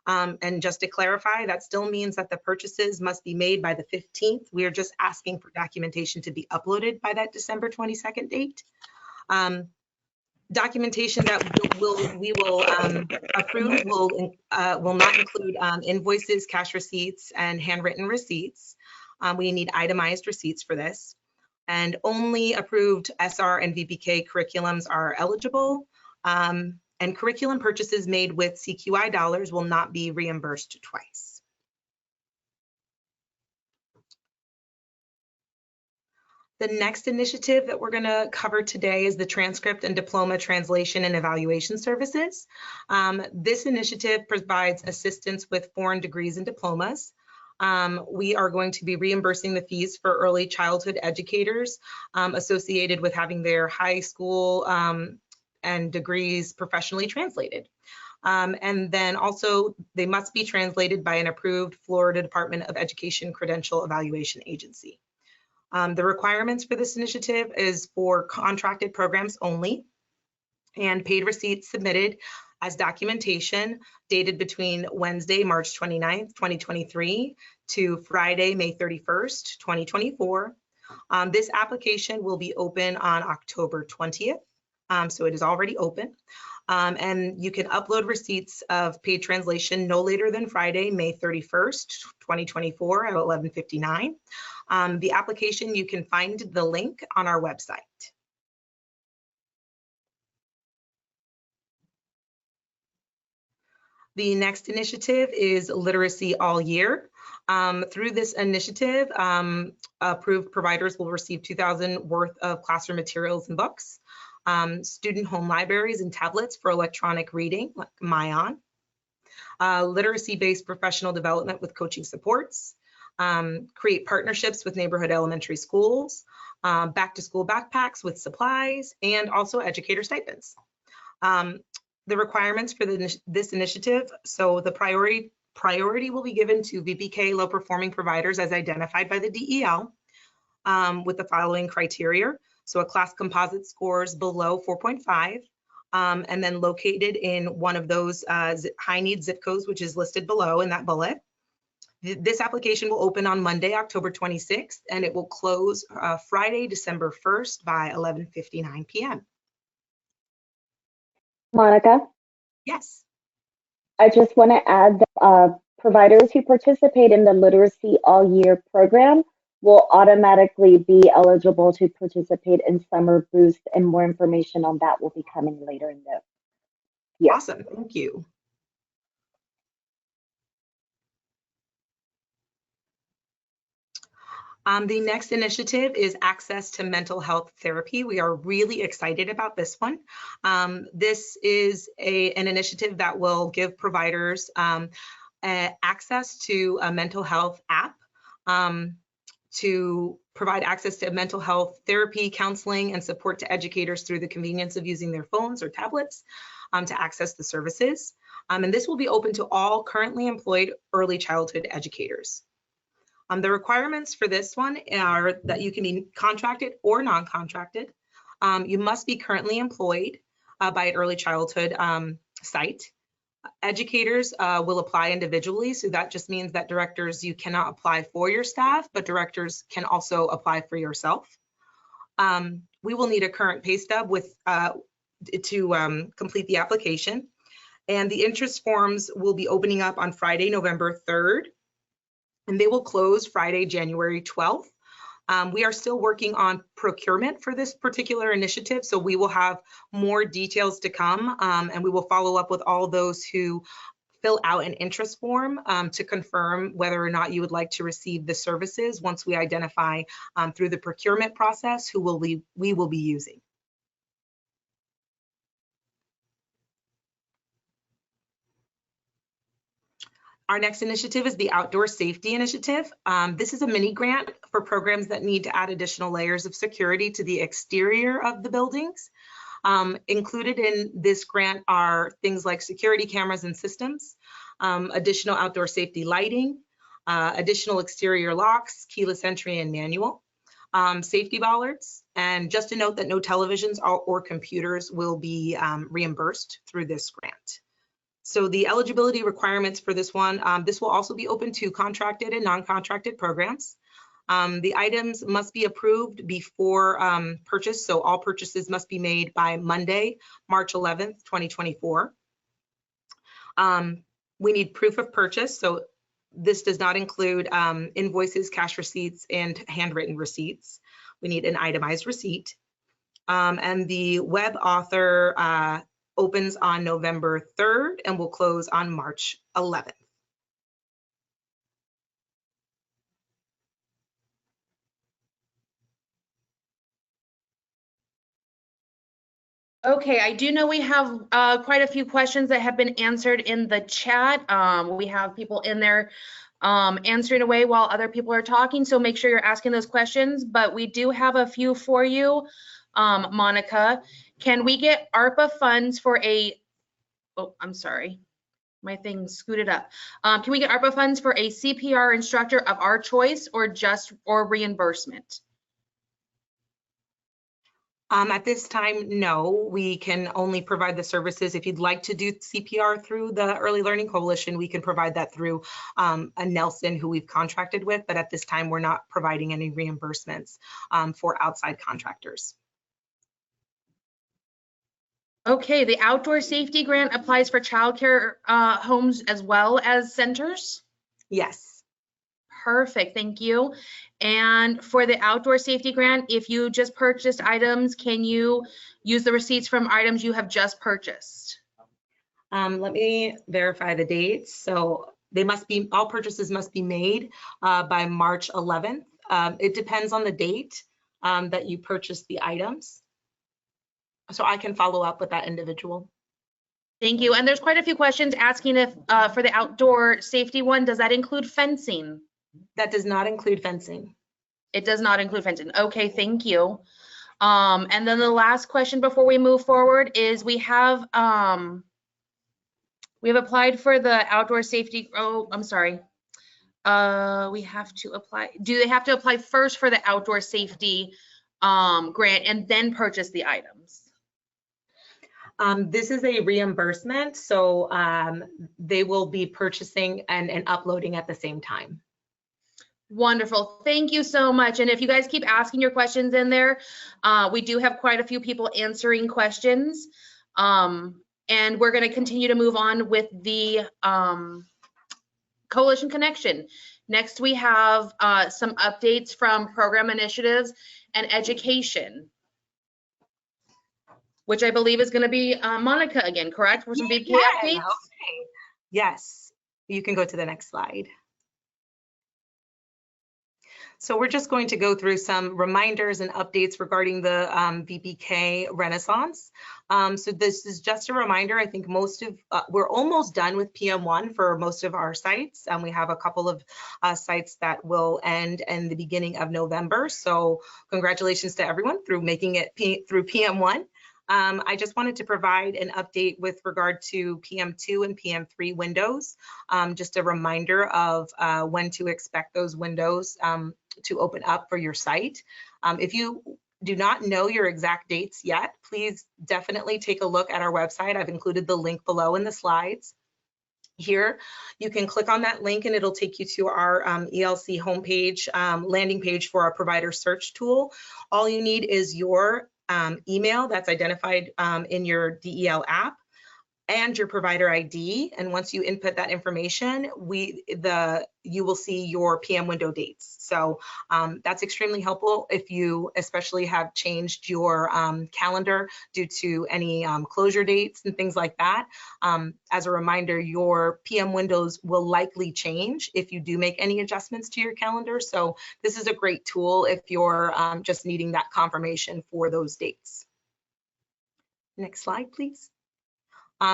And just to clarify, that still means that the purchases must be made by the 15th. We are just asking for documentation to be uploaded by that December 22nd date. Documentation that we will approve will not include invoices, cash receipts, and handwritten receipts. We need itemized receipts for this. And only approved SR and VPK curriculums are eligible. And curriculum purchases made with CQI dollars will not be reimbursed twice. The next initiative that we're going to cover today is the transcript and diploma translation and evaluation services. This initiative provides assistance with foreign degrees and diplomas. We are going to be reimbursing the fees for early childhood educators associated with having their high school and degrees professionally translated. And then also they must be translated by an approved Florida Department of Education credential evaluation agency. The requirements for this initiative is for contracted programs only, and paid receipts submitted as documentation dated between Wednesday, March 29th, 2023 to Friday, May 31st, 2024. This application will be open on October 20th, so it is already open. And you can upload receipts of paid translation no later than Friday, May 31st, 2024 at 11:59. The application, you can find the link on our website. The next initiative is Literacy All Year. Through this initiative, approved providers will receive 2,000 worth of classroom materials and books, student home libraries and tablets for electronic reading, like Mayan, literacy-based professional development with coaching supports, create partnerships with neighborhood elementary schools, back-to-school backpacks with supplies, and also educator stipends. The requirements for this initiative, so the priority will be given to VPK low performing providers as identified by the DEL with the following criteria. So a class composite scores below 4.5 and then located in one of those high need zip codes, which is listed below in that bullet. This application will open on Monday, October 26th, and it will close Friday, December 1st by 11:59 p.m. Monica? Yes. I just want to add that providers who participate in the Literacy All Year program will automatically be eligible to participate in Summer Boost, and more information on that will be coming later in the year. Awesome, thank you. The next initiative is access to mental health therapy. We are really excited about this one. This is an initiative that will give providers access to a mental health app to provide access to mental health therapy, counseling, and support to educators through the convenience of using their phones or tablets to access the services. And this will be open to all currently employed early childhood educators. The requirements for this one are that you can be contracted or non-contracted. You must be currently employed by an early childhood site. Educators will apply individually, so that just means that directors, you cannot apply for your staff, but directors can also apply for yourself. We will need a current pay stub with to complete the application. And the interest forms will be opening up on Friday, November 3rd, and they will close Friday, January 12th. We are still working on procurement for this particular initiative, so we will have more details to come, and we will follow up with all those who fill out an interest form to confirm whether or not you would like to receive the services once we identify through the procurement process who we will be using. Our next initiative is the Outdoor Safety Initiative. This is a mini grant for programs that need to add additional layers of security to the exterior of the buildings. Included in this grant are things like security cameras and systems, additional outdoor safety lighting, additional exterior locks, keyless entry and manual, safety bollards, and just a note that no televisions or computers will be reimbursed through this grant. So the eligibility requirements for this one, this will also be open to contracted and non-contracted programs. The items must be approved before purchase, so all purchases must be made by Monday, March 11th, 2024. We need proof of purchase, so this does not include invoices, cash receipts, and handwritten receipts. We need an itemized receipt. And the web author opens on November 3rd and will close on March 11th. Okay, I do know we have quite a few questions that have been answered in the chat. We have people in there answering away while other people are talking, so make sure you're asking those questions, but we do have a few for you. Monica, can we get ARPA funds for a, oh, I'm sorry, my thing scooted up. Can we get ARPA funds for a CPR instructor of our choice or reimbursement? At this time, no, we can only provide the services. If you'd like to do CPR through the Early Learning Coalition, we can provide that through a Nelson who we've contracted with, but at this time, we're not providing any reimbursements for outside contractors. Okay, the outdoor safety grant applies for childcare homes as well as centers? Yes. Perfect, thank you. And for the outdoor safety grant, if you just purchased items, can you use the receipts from items you have just purchased? Let me verify the dates. So they must be, all purchases must be made by March 11th. It depends on the date that you purchased the items. So I can follow up with that individual. Thank you. And there's quite a few questions asking if for the outdoor safety one, does that include fencing? That does not include fencing. It does not include fencing. Okay, thank you. And then the last question before we move forward is we have applied for the outdoor safety. Oh, I'm sorry. We have to apply. Do they have to apply first for the outdoor safety grant and then purchase the items? This is a reimbursement, so they will be purchasing and uploading at the same time. Wonderful. Thank you so much. And if you guys keep asking your questions in there, we do have quite a few people answering questions. And we're going to continue to move on with the Coalition Connection. Next, we have some updates from program initiatives and education, which I believe is going to be Monica again, correct? For some BPK updates? Okay. Yes, you can go to the next slide. So we're just going to go through some reminders and updates regarding the VPK Renaissance. So this is just a reminder. I think most of, we're almost done with PM1 for most of our sites. And we have a couple of sites that will end in the beginning of November. So congratulations to everyone through making it through PM1. I just wanted to provide an update with regard to PM2 and PM3 windows. Just a reminder of when to expect those windows to open up for your site. If you do not know your exact dates yet, please definitely take a look at our website. I've included the link below in the slides. here, you can click on that link and it'll take you to our ELC homepage, landing page for our provider search tool. All you need is your email that's identified in your DEL app and your provider ID. And once you input that information, you will see your PM window dates. So that's extremely helpful if you especially have changed your calendar due to any closure dates and things like that. As a reminder, your PM windows will likely change if you do make any adjustments to your calendar. So this is a great tool if you're just needing that confirmation for those dates. Next slide, please.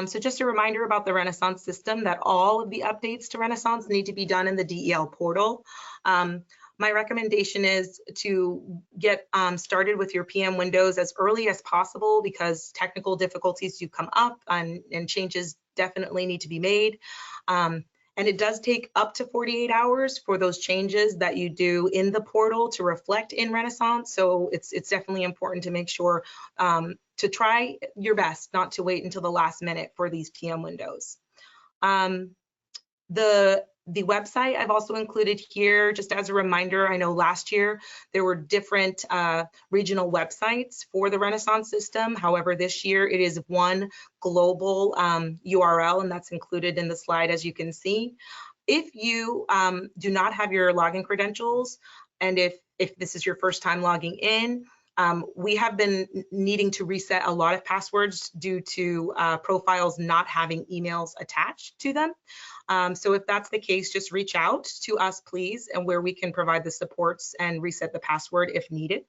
So just a reminder about the Renaissance system, that all of the updates to Renaissance need to be done in the DEL portal. My recommendation is to get started with your PM windows as early as possible, because technical difficulties do come up and changes definitely need to be made. And it does take up to 48 hours for those changes that you do in the portal to reflect in Renaissance. So it's definitely important to make sure to try your best not to wait until the last minute for these PM windows. The website I've also included here just as a reminder. I know last year there were different regional websites for the Renaissance system. However, this year it is one global URL, and that's included in the slide, as you can see. If you do not have your login credentials, and if this is your first time logging in, we have been needing to reset a lot of passwords due to profiles not having emails attached to them. So if that's the case, just reach out to us, please, and where we can provide the supports and reset the password if needed.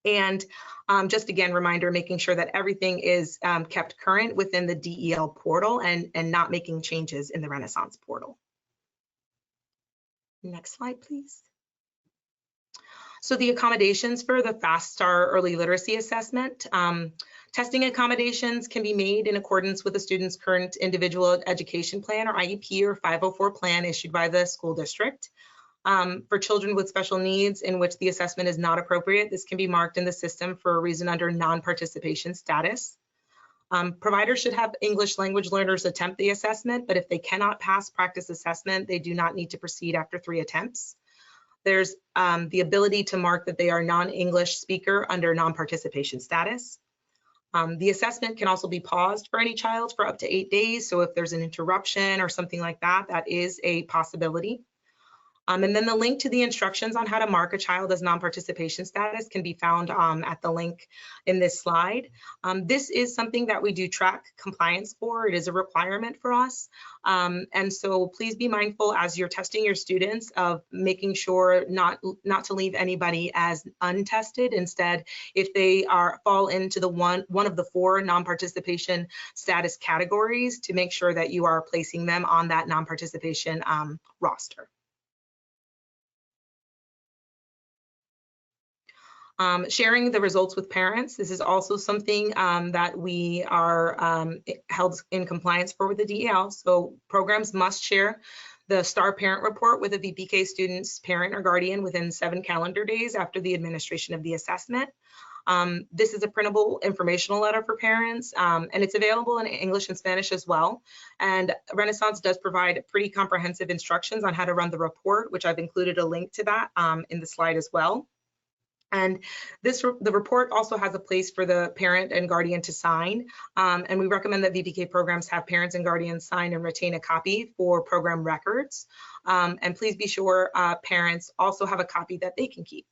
And just again, reminder, making sure that everything is kept current within the DEL portal and not making changes in the Renaissance portal. Next slide, please. So the accommodations for the FAST-STAR early literacy assessment. Testing accommodations can be made in accordance with a student's current individual education plan, or IEP, or 504 plan issued by the school district. For children with special needs in which the assessment is not appropriate, this can be marked in the system for a reason under non-participation status. Providers should have English language learners attempt the assessment, but if they cannot pass practice assessment, they do not need to proceed after 3 attempts. There's the ability to mark that they are non-English speaker under non-participation status. The assessment can also be paused for any child for up to 8 days. So if there's an interruption or something like that, that is a possibility. And then the link to the instructions on how to mark a child as non-participation status can be found at the link in this slide. This is something that we do track compliance for. It is a requirement for us. And so please be mindful as you're testing your students of making sure not to leave anybody as untested. Instead, if they fall into the one of the 4 non-participation status categories, to make sure that you are placing them on that non-participation roster. Sharing the results with parents. This is also something that we are held in compliance for with the DEL. So programs must share the STAR parent report with a VPK student's parent or guardian within 7 calendar days after the administration of the assessment. This is a printable informational letter for parents, and it's available in English and Spanish as well. And Renaissance does provide pretty comprehensive instructions on how to run the report, which I've included a link to that in the slide as well. And the report also has a place for the parent and guardian to sign. And we recommend that VPK programs have parents and guardians sign and retain a copy for program records. And please be sure parents also have a copy that they can keep.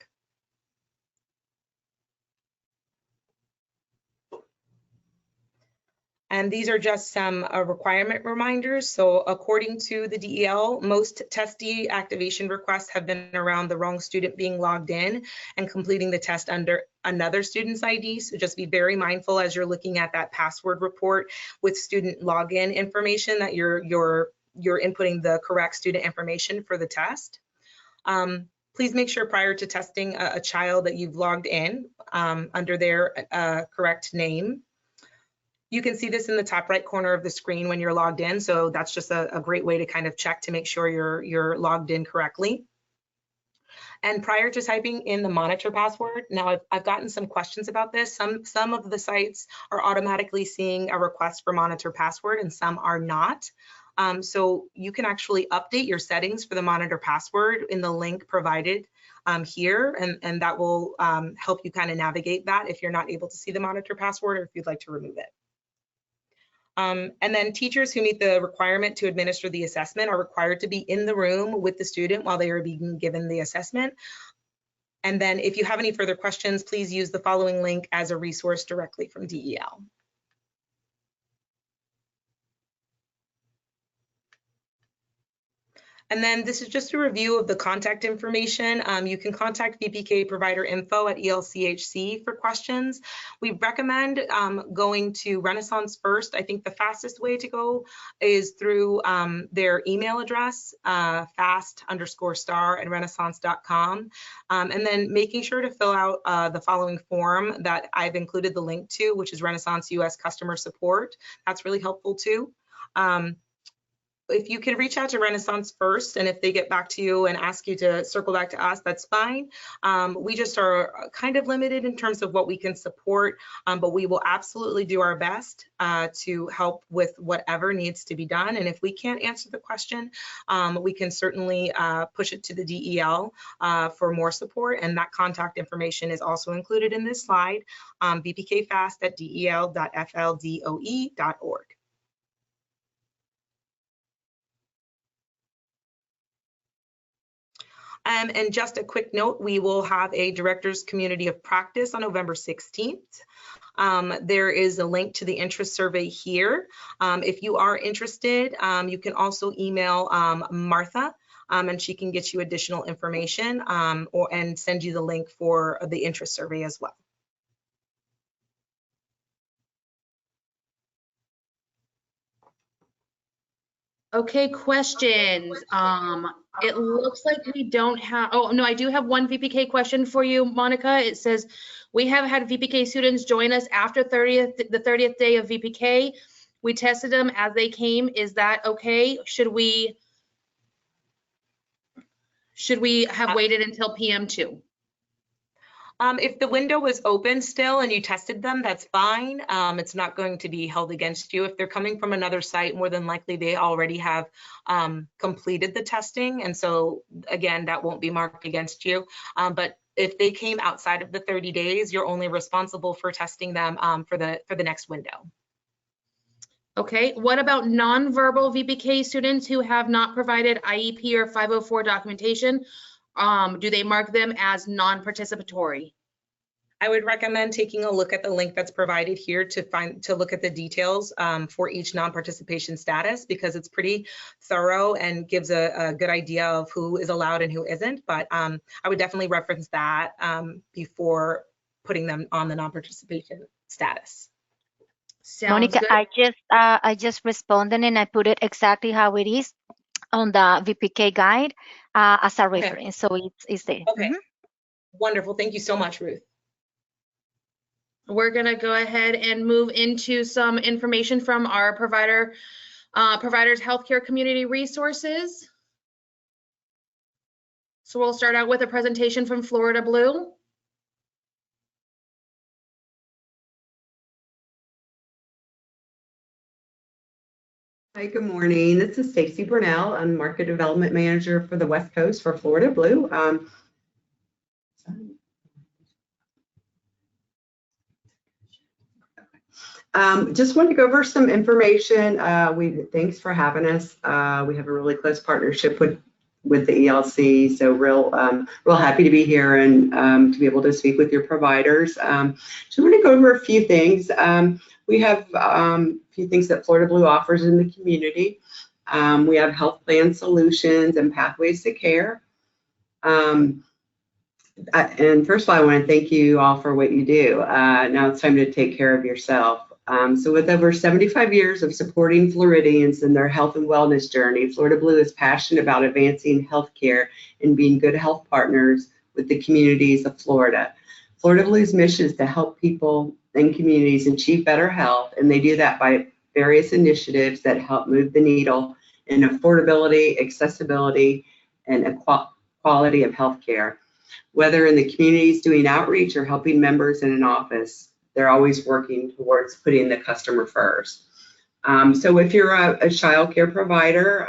And these are just some requirement reminders. So according to the DEL, most test deactivation requests have been around the wrong student being logged in and completing the test under another student's ID. So just be very mindful as you're looking at that password report with student login information that you're inputting the correct student information for the test. Please make sure prior to testing a child that you've logged in under their correct name. You can see this in the top right corner of the screen when you're logged in. So that's just a great way to kind of check to make sure you're logged in correctly. And prior to typing in the monitor password, now I've gotten some questions about this. Some of the sites are automatically seeing a request for monitor password and some are not. So you can actually update your settings for the monitor password in the link provided here, and that will help you kind of navigate that if you're not able to see the monitor password or if you'd like to remove it. And then teachers who meet the requirement to administer the assessment are required to be in the room with the student while they are being given the assessment. And then if you have any further questions, please use the following link as a resource directly from DEL. And then this is just a review of the contact information. You can contact VPK provider info at ELCHC for questions. We recommend going to Renaissance first. I think the fastest way to go is through their email address, fast_star@renaissance.com. And then making sure to fill out the following form that I've included the link to, which is Renaissance US Customer Support. That's really helpful too. If you can reach out to Renaissance first, and if they get back to you and ask you to circle back to us, that's fine. We just are kind of limited in terms of what we can support, but we will absolutely do our best to help with whatever needs to be done. And if we can't answer the question, we can certainly push it to the DEL for more support. And that contact information is also included in this slide, vpkfast@del.fldoe.org. And just a quick note, we will have a Directors Community of Practice on November 16th. There is a link to the interest survey here. If you are interested, you can also email Martha, and she can get you additional information and send you the link for the interest survey as well. Okay, questions. It looks like we don't have, oh no, I do have one VPK question for you, Monica. It says, we have had VPK students join us after the 30th day of VPK. We tested them as they came. Is that okay? Should we have waited until PM2? If the window was open still and you tested them, that's fine. It's not going to be held against you. If they're coming from another site, more than likely they already have completed the testing. And so again, that won't be marked against you. But if they came outside of the 30 days, you're only responsible for testing them for the next window. Okay, what about nonverbal VPK students who have not provided IEP or 504 documentation? Do they mark them as non-participatory? I would recommend taking a look at the link that's provided here to look at the details for each non-participation status, because it's pretty thorough and gives a good idea of who is allowed and who isn't. But I would definitely reference that before putting them on the non-participation status. Sounds Monica, good. I just responded and I put it exactly how it is on the VPK guide as a reference. So it's there. Okay. Wonderful. Thank you so much, Ruth. We're gonna go ahead and move into some information from our providers healthcare community resources. So we'll start out with a presentation from Florida Blue. Hi, good morning. This is Stacy Burnell. I'm Market Development Manager for the West Coast for Florida Blue. Just wanted to go over some information. Thanks for having us. We have a really close partnership with the ELC, so real happy to be here and to be able to speak with your providers. So I'm going to go over a few things. We have a few things that Florida Blue offers in the community. We have health plan solutions and pathways to care. And first of all, I want to thank you all for what you do. Now it's time to take care of yourself. So with over 75 years of supporting Floridians in their health and wellness journey, Florida Blue is passionate about advancing healthcare and being good health partners with the communities of Florida. Florida Blue's mission is to help people and communities achieve better health, and they do that by various initiatives that help move the needle in affordability, accessibility, and quality of healthcare. Whether in the communities doing outreach or helping members in an office, they're always working towards putting the customer first. So if you're a child care provider,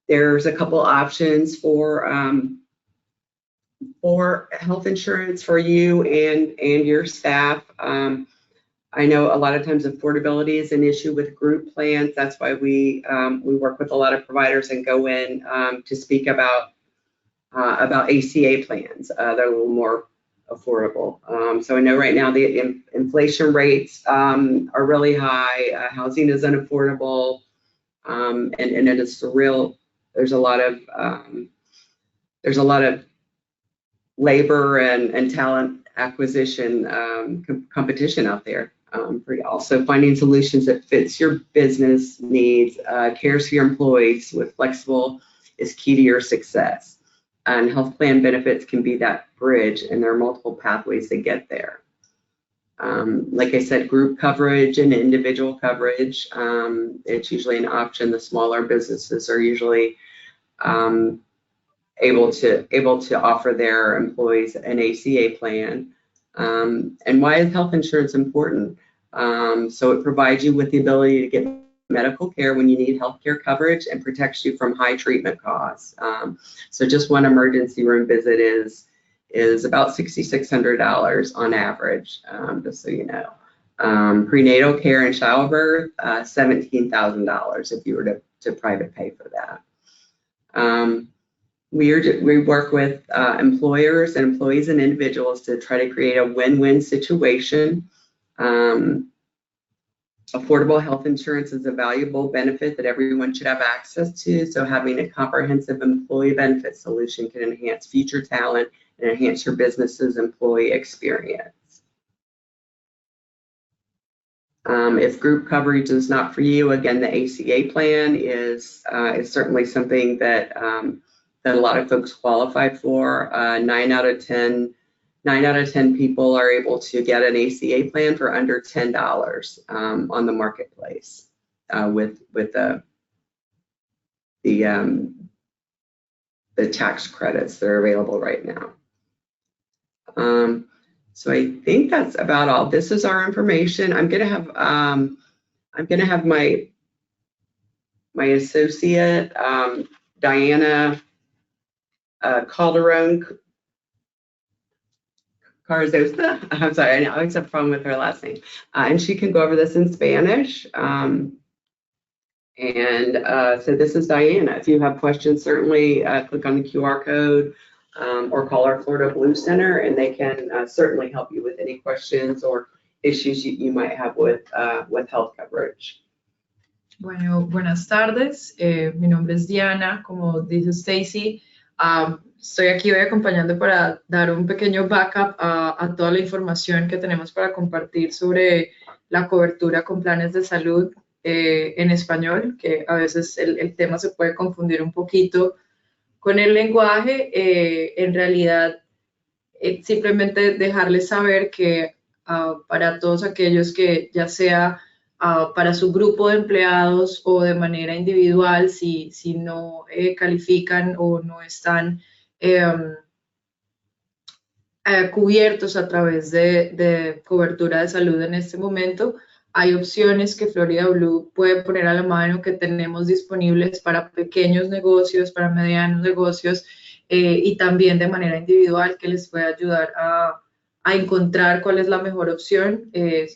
there's a couple options for health insurance for you and your staff. I know a lot of times affordability is an issue with group plans. That's why we work with a lot of providers and go in to speak about ACA plans. They're a little more affordable. So I know right now the inflation rates are really high. Housing is unaffordable, and it is there's a lot of labor and talent acquisition competition out there for y'all. So finding solutions that fits your business needs, cares for your employees with flexible is key to your success. And health plan benefits can be that bridge, and there are multiple pathways to get there. Like I said, group coverage and individual coverage, it's usually an option. The smaller businesses are usually able to offer their employees an ACA plan. And why is health insurance important? So it provides you with the ability to get medical care when you need healthcare coverage and protects you from high treatment costs. So just one emergency room visit is about $6,600 on average, just so you know. Prenatal care and childbirth, $17,000 if you were to private pay for that. We work with employers and employees and individuals to try to create a win-win situation. Affordable health insurance is a valuable benefit that everyone should have access to. So having a comprehensive employee benefit solution can enhance future talent and enhance your business's employee experience. If group coverage is not for you, again, the ACA plan is certainly something that that a lot of folks qualify for. 9 out of 10 people are able to get an ACA plan for under $10 on the marketplace with the tax credits that are available right now. So I think that's about all. This is our information. I'm gonna have my associate Diana Calderon Carzosa. I'm sorry, I always have a problem with her last name. And she can go over this in Spanish. So this is Diana. If you have questions, certainly click on the QR code or call our Florida Blue Center, and they can certainly help you with any questions or issues you might have with health coverage. Bueno, buenas tardes. Mi nombre es Diana, como dice Stacy. Estoy aquí hoy acompañando para dar un pequeño backup a toda la información que tenemos para compartir sobre la cobertura con planes de salud en español, que a veces el tema se puede confundir un poquito con el lenguaje. En realidad, simplemente dejarles saber que para todos aquellos que ya sea para su grupo de empleados o de manera individual, si no califican o no están cubiertos a través de cobertura de salud en este momento, hay opciones que Florida Blue puede poner a la mano que tenemos disponibles para pequeños negocios, para medianos negocios y también de manera individual que les puede ayudar a encontrar cuál es la mejor opción.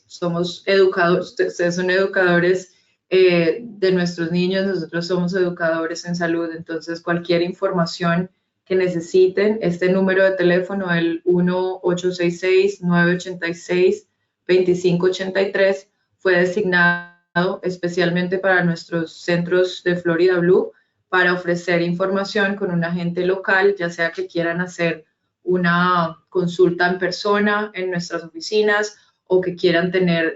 Somos educadores, ustedes son educadores de nuestros niños, nosotros somos educadores en salud, entonces cualquier información que necesiten, este número de teléfono, el 1-866-986-2583, fue designado especialmente para nuestros centros de Florida Blue para ofrecer información con un agente local, ya sea que quieran hacer una consulta en persona en nuestras oficinas o que quieran tener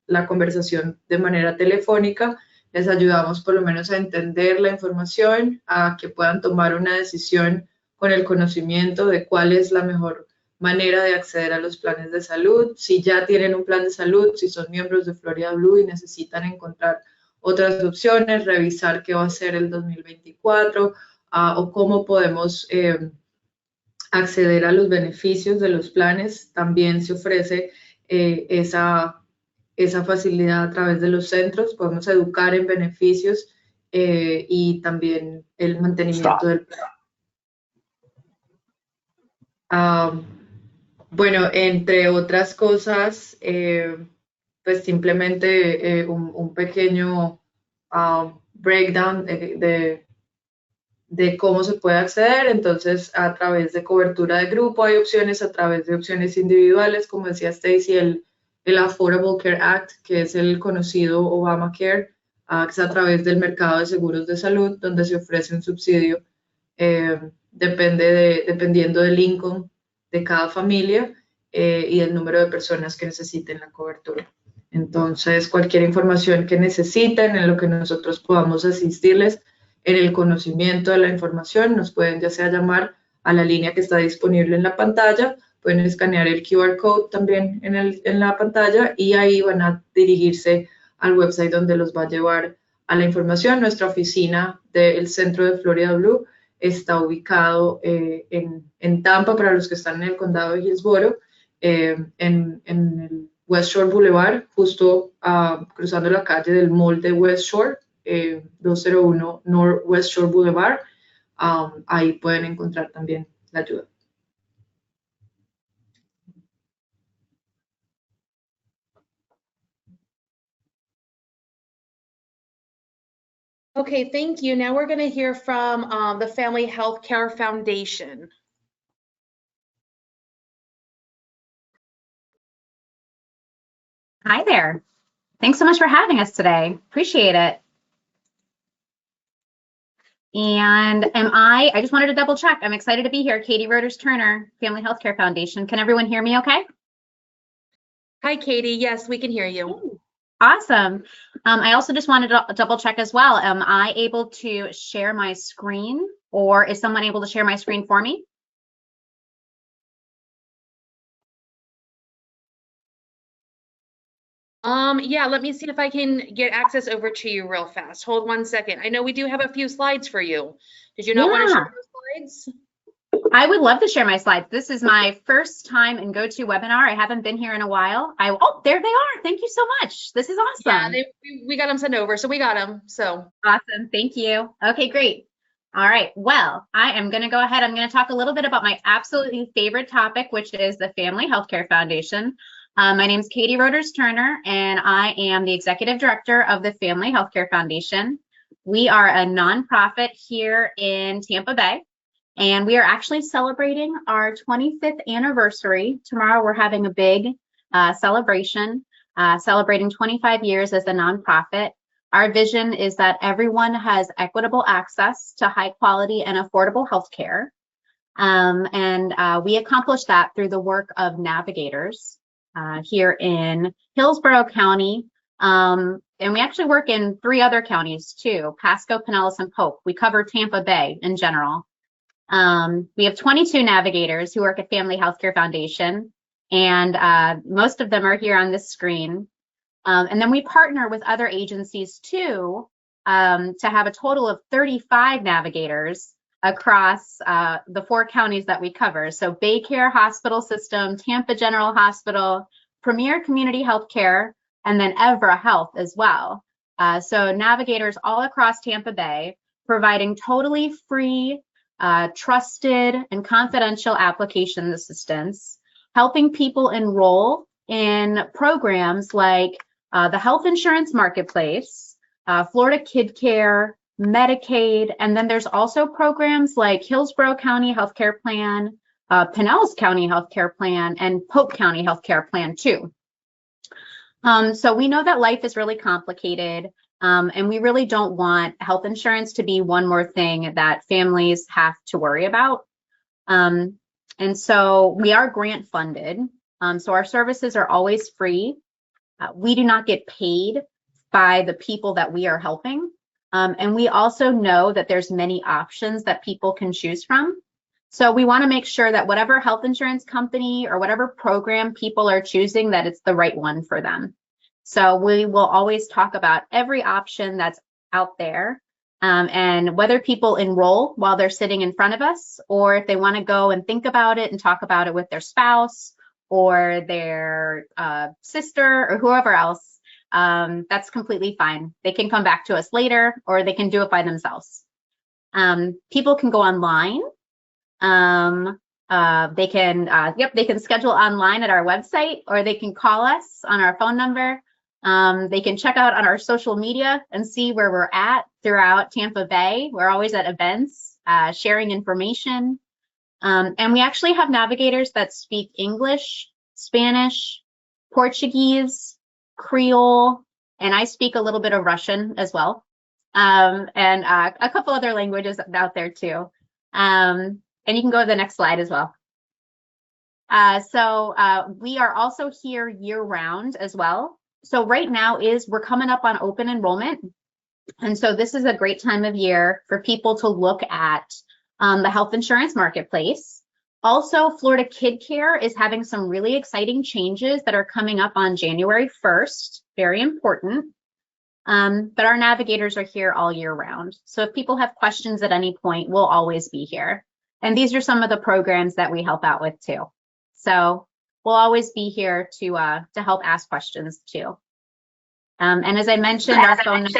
la conversación de manera telefónica. Les ayudamos por lo menos a entender la información, a que puedan tomar una decisión con el conocimiento de cuál es la mejor manera de acceder a los planes de salud. Si ya tienen un plan de salud, si son miembros de Florida Blue y necesitan encontrar otras opciones, revisar qué va a ser el 2024 o cómo podemos acceder a los beneficios de los planes, también se ofrece esa esa facilidad a través de los centros, podemos educar en beneficios y también el mantenimiento del plan. Bueno, entre otras cosas, pues simplemente un pequeño breakdown de cómo se puede acceder. Entonces, a través de cobertura de grupo hay opciones, a través de opciones individuales, como decía Stacy, el Affordable Care Act, que es el conocido Obamacare, que es a través del mercado de seguros de salud, donde se ofrece un subsidio dependiendo del income de cada familia y el número de personas que necesiten la cobertura. Entonces, cualquier información que necesiten, en lo que nosotros podamos asistirles en el conocimiento de la información, nos pueden ya sea llamar a la línea que está disponible en la pantalla, pueden escanear el QR code también en la pantalla y ahí van a dirigirse al website donde los va a llevar a la información. Nuestra oficina del centro de Florida Blue está ubicado en Tampa, para los que están en el condado de Hillsborough, en el West Shore Boulevard, justo cruzando la calle del mall de West Shore, 201 North West Shore Boulevard. Ahí pueden encontrar también la ayuda. Okay, thank you. Now we're going to hear from the Family Healthcare Foundation. Hi there. Thanks so much for having us today. Appreciate it. And I just wanted to double check. I'm excited to be here. Katie Roders Turner, Family Healthcare Foundation. Can everyone hear me okay? Hi, Katie. Yes, we can hear you. Awesome. I also just wanted to double check as well. Am I able to share my screen, or is someone able to share my screen for me? Yeah, let me see if I can get access over to you real fast. Hold 1 second. I know we do have a few slides for you. Did you not want to share those slides? I would love to share my slides. This is my first time in GoToWebinar. I haven't been here in a while. Oh, there they are. Thank you so much. This is awesome. Yeah, we got them sent over, so we got them. So awesome. Thank you. Okay, great. All right. Well, I am going to go ahead. I'm going to talk a little bit about my absolutely favorite topic, which is the Family Healthcare Foundation. My name is Katie Roders Turner, and I am the Executive Director of the Family Healthcare Foundation. We are a nonprofit here in Tampa Bay, and we are actually celebrating our 25th anniversary. Tomorrow we're having a big celebration, celebrating 25 years as a nonprofit. Our vision is that everyone has equitable access to high quality and affordable health care. And we accomplish that through the work of navigators here in Hillsborough County. And we actually work in 3 other counties too, Pasco, Pinellas, and Polk. We cover Tampa Bay in general. We have 22 navigators who work at Family Healthcare Foundation, and most of them are here on this screen. And then we partner with other agencies too, to have a total of 35 navigators across the 4 counties that we cover. So Baycare Hospital System, Tampa General Hospital, Premier Community Healthcare, and then Evra Health as well. So navigators all across Tampa Bay, providing totally free, trusted and confidential application assistance, helping people enroll in programs like the Health Insurance Marketplace, Florida Kid Care, Medicaid, and then there's also programs like Hillsborough County Healthcare Plan, Pinellas County Healthcare Plan, and Polk County Healthcare Plan too. So we know that life is really complicated, and we really don't want health insurance to be one more thing that families have to worry about. And so we are grant funded, so our services are always free. We do not get paid by the people that we are helping. And we also know that there's many options that people can choose from. So we want to make sure that whatever health insurance company or whatever program people are choosing, that it's the right one for them. So we will always talk about every option that's out there, and whether people enroll while they're sitting in front of us, or if they want to go and think about it and talk about it with their spouse or their sister or whoever else, that's completely fine. They can come back to us later, or they can do it by themselves. People can go online. They can schedule online at our website, or they can call us on our phone number. They can check out on our social media and see where we're at throughout Tampa Bay. We're always at events, sharing information. And we actually have navigators that speak English, Spanish, Portuguese, Creole, and I speak a little bit of Russian as well. And a couple other languages out there too. And you can go to the next slide as well. So we are also here year round as well. So right now we're coming up on open enrollment. And so this is a great time of year for people to look at the health insurance marketplace. Also, Florida Kid Care is having some really exciting changes that are coming up on January 1st, very important. But our navigators are here all year round. So if people have questions at any point, we'll always be here. And these are some of the programs that we help out with too. So we'll always be here to help ask questions too. And as I mentioned, our phone number,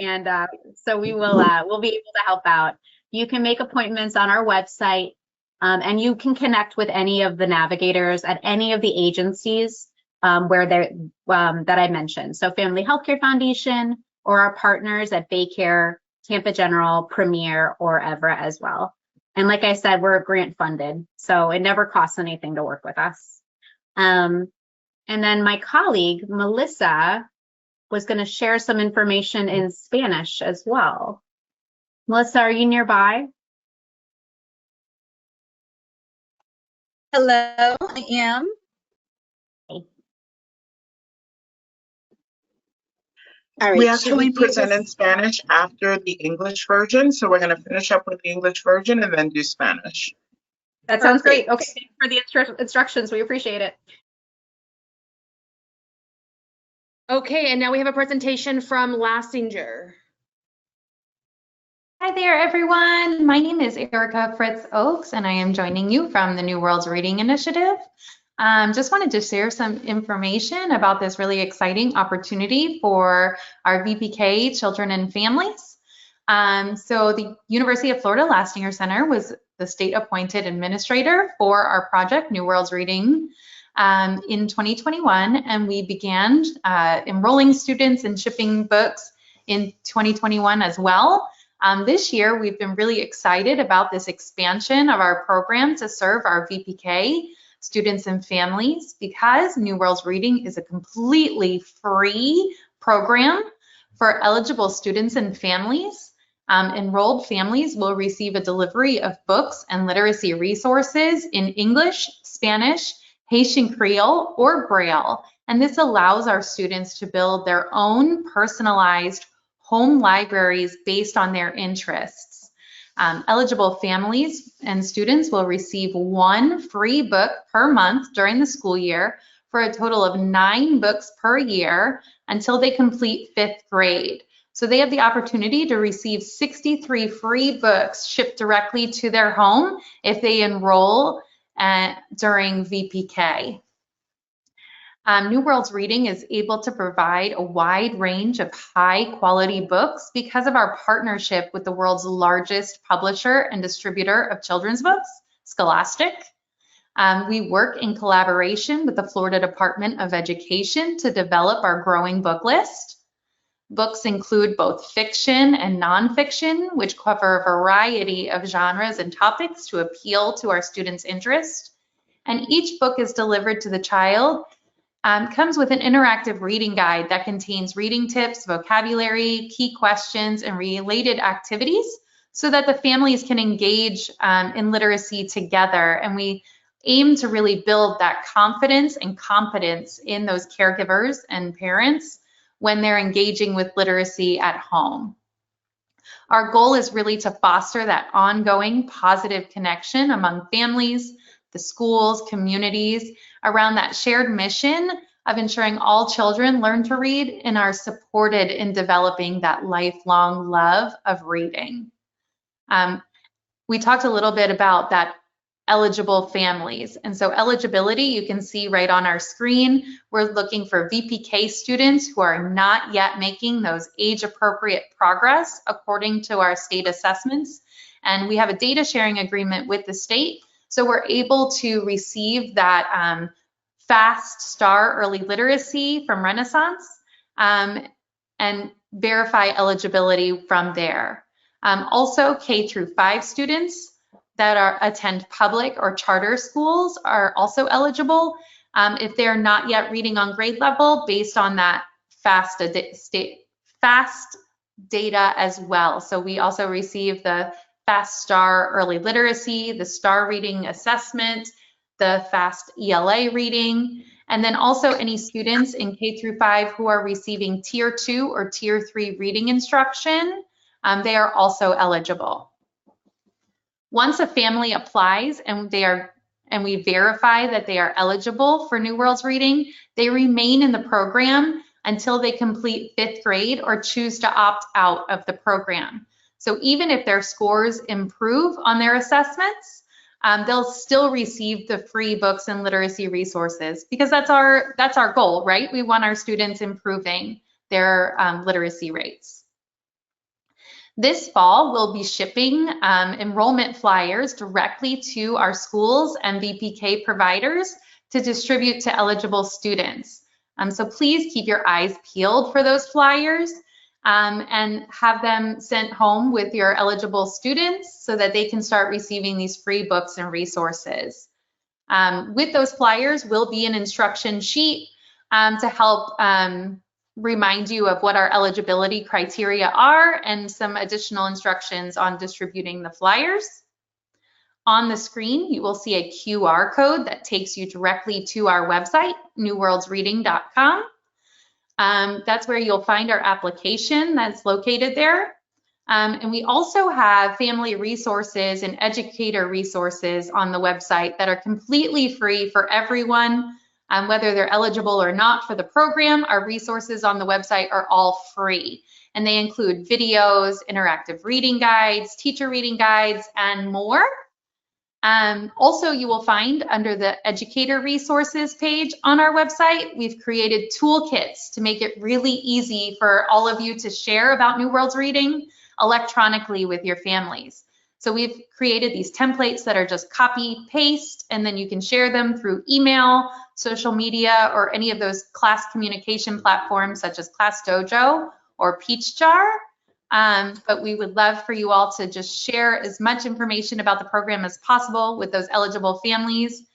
and so we'll be able to help out. You can make appointments on our website, and you can connect with any of the navigators at any of the agencies where they're that I mentioned. So Family Healthcare Foundation, or our partners at Baycare, Tampa General, Premier, or Evra as well. And like I said, we're grant funded, so it never costs anything to work with us. And then my colleague, Melissa, was going to share some information in Spanish as well. Melissa, are you nearby? Hello, I am. All right, we actually present in Spanish after the English version, so we're going to finish up with the English version and then do Spanish. That sounds great. Okay, thanks for the instructions. We appreciate it. Okay, and now we have a presentation from Lassinger. Hi there, everyone. My name is Erica Fritz Oaks, and I am joining you from the New Worlds Reading Initiative. Just wanted to share some information about this really exciting opportunity for our VPK children and families. So the University of Florida Lastinger Center was the state appointed administrator for our project, New Worlds Reading, in 2021, and we began enrolling students and shipping books in 2021 as well. This year, we've been really excited about this expansion of our program to serve our VPK students and families, because New Worlds Reading is a completely free program for eligible students and families. Enrolled families will receive a delivery of books and literacy resources in English, Spanish, Haitian Creole, or Braille, and this allows our students to build their own personalized home libraries based on their interests. Eligible families and students will receive 1 free book per month during the school year, for a total of 9 books per year until they complete 5th grade. So they have the opportunity to receive 63 free books shipped directly to their home if they enroll during VPK. New Worlds Reading is able to provide a wide range of high quality books because of our partnership with the world's largest publisher and distributor of children's books, Scholastic. We work in collaboration with the Florida Department of Education to develop our growing book list. Books include both fiction and nonfiction, which cover a variety of genres and topics to appeal to our students' interest. And each book is delivered to the child. Comes with an interactive reading guide that contains reading tips, vocabulary, key questions, and related activities so that the families can engage in literacy together. And we aim to really build that confidence and competence in those caregivers and parents when they're engaging with literacy at home. Our goal is really to foster that ongoing positive connection among families, the schools, communities, around that shared mission of ensuring all children learn to read and are supported in developing that lifelong love of reading. We talked a little bit about that eligible families. And so eligibility, you can see right on our screen, we're looking for VPK students who are not yet making those age-appropriate progress according to our state assessments. And we have a data sharing agreement with the state, so we're able to receive that FAST STAR early literacy from Renaissance and verify eligibility from there. Also, K through 5 students that attend public or charter schools are also eligible if they're not yet reading on grade level based on that FAST data as well. So we also receive the FAST STAR early literacy, the STAR reading assessment, the FAST ELA reading, and then also any students in K through 5 who are receiving Tier 2 or Tier 3 reading instruction, they are also eligible. Once a family applies and we verify that they are eligible for New Worlds Reading, they remain in the program until they complete 5th grade or choose to opt out of the program. So even if their scores improve on their assessments, they'll still receive the free books and literacy resources because that's our goal, right? We want our students improving their literacy rates. This fall, we'll be shipping enrollment flyers directly to our schools and VPK providers to distribute to eligible students. So please keep your eyes peeled for those flyers and have them sent home with your eligible students so that they can start receiving these free books and resources. With those flyers will be an instruction sheet to help remind you of what our eligibility criteria are and some additional instructions on distributing the flyers. On the screen, you will see a QR code that takes you directly to our website, newworldsreading.com. That's where you'll find our application that's located there. And we also have family resources and educator resources on the website that are completely free for everyone. Whether they're eligible or not for the program, our resources on the website are all free. And they include videos, interactive reading guides, teacher reading guides, and more. Also, you will find under the educator resources page on our website, we've created toolkits to make it really easy for all of you to share about New Worlds Reading electronically with your families. So we've created these templates that are just copy, paste, and then you can share them through email, social media, or any of those class communication platforms such as ClassDojo or Peachjar. But we would love for you all to just share as much information about the program as possible with those eligible families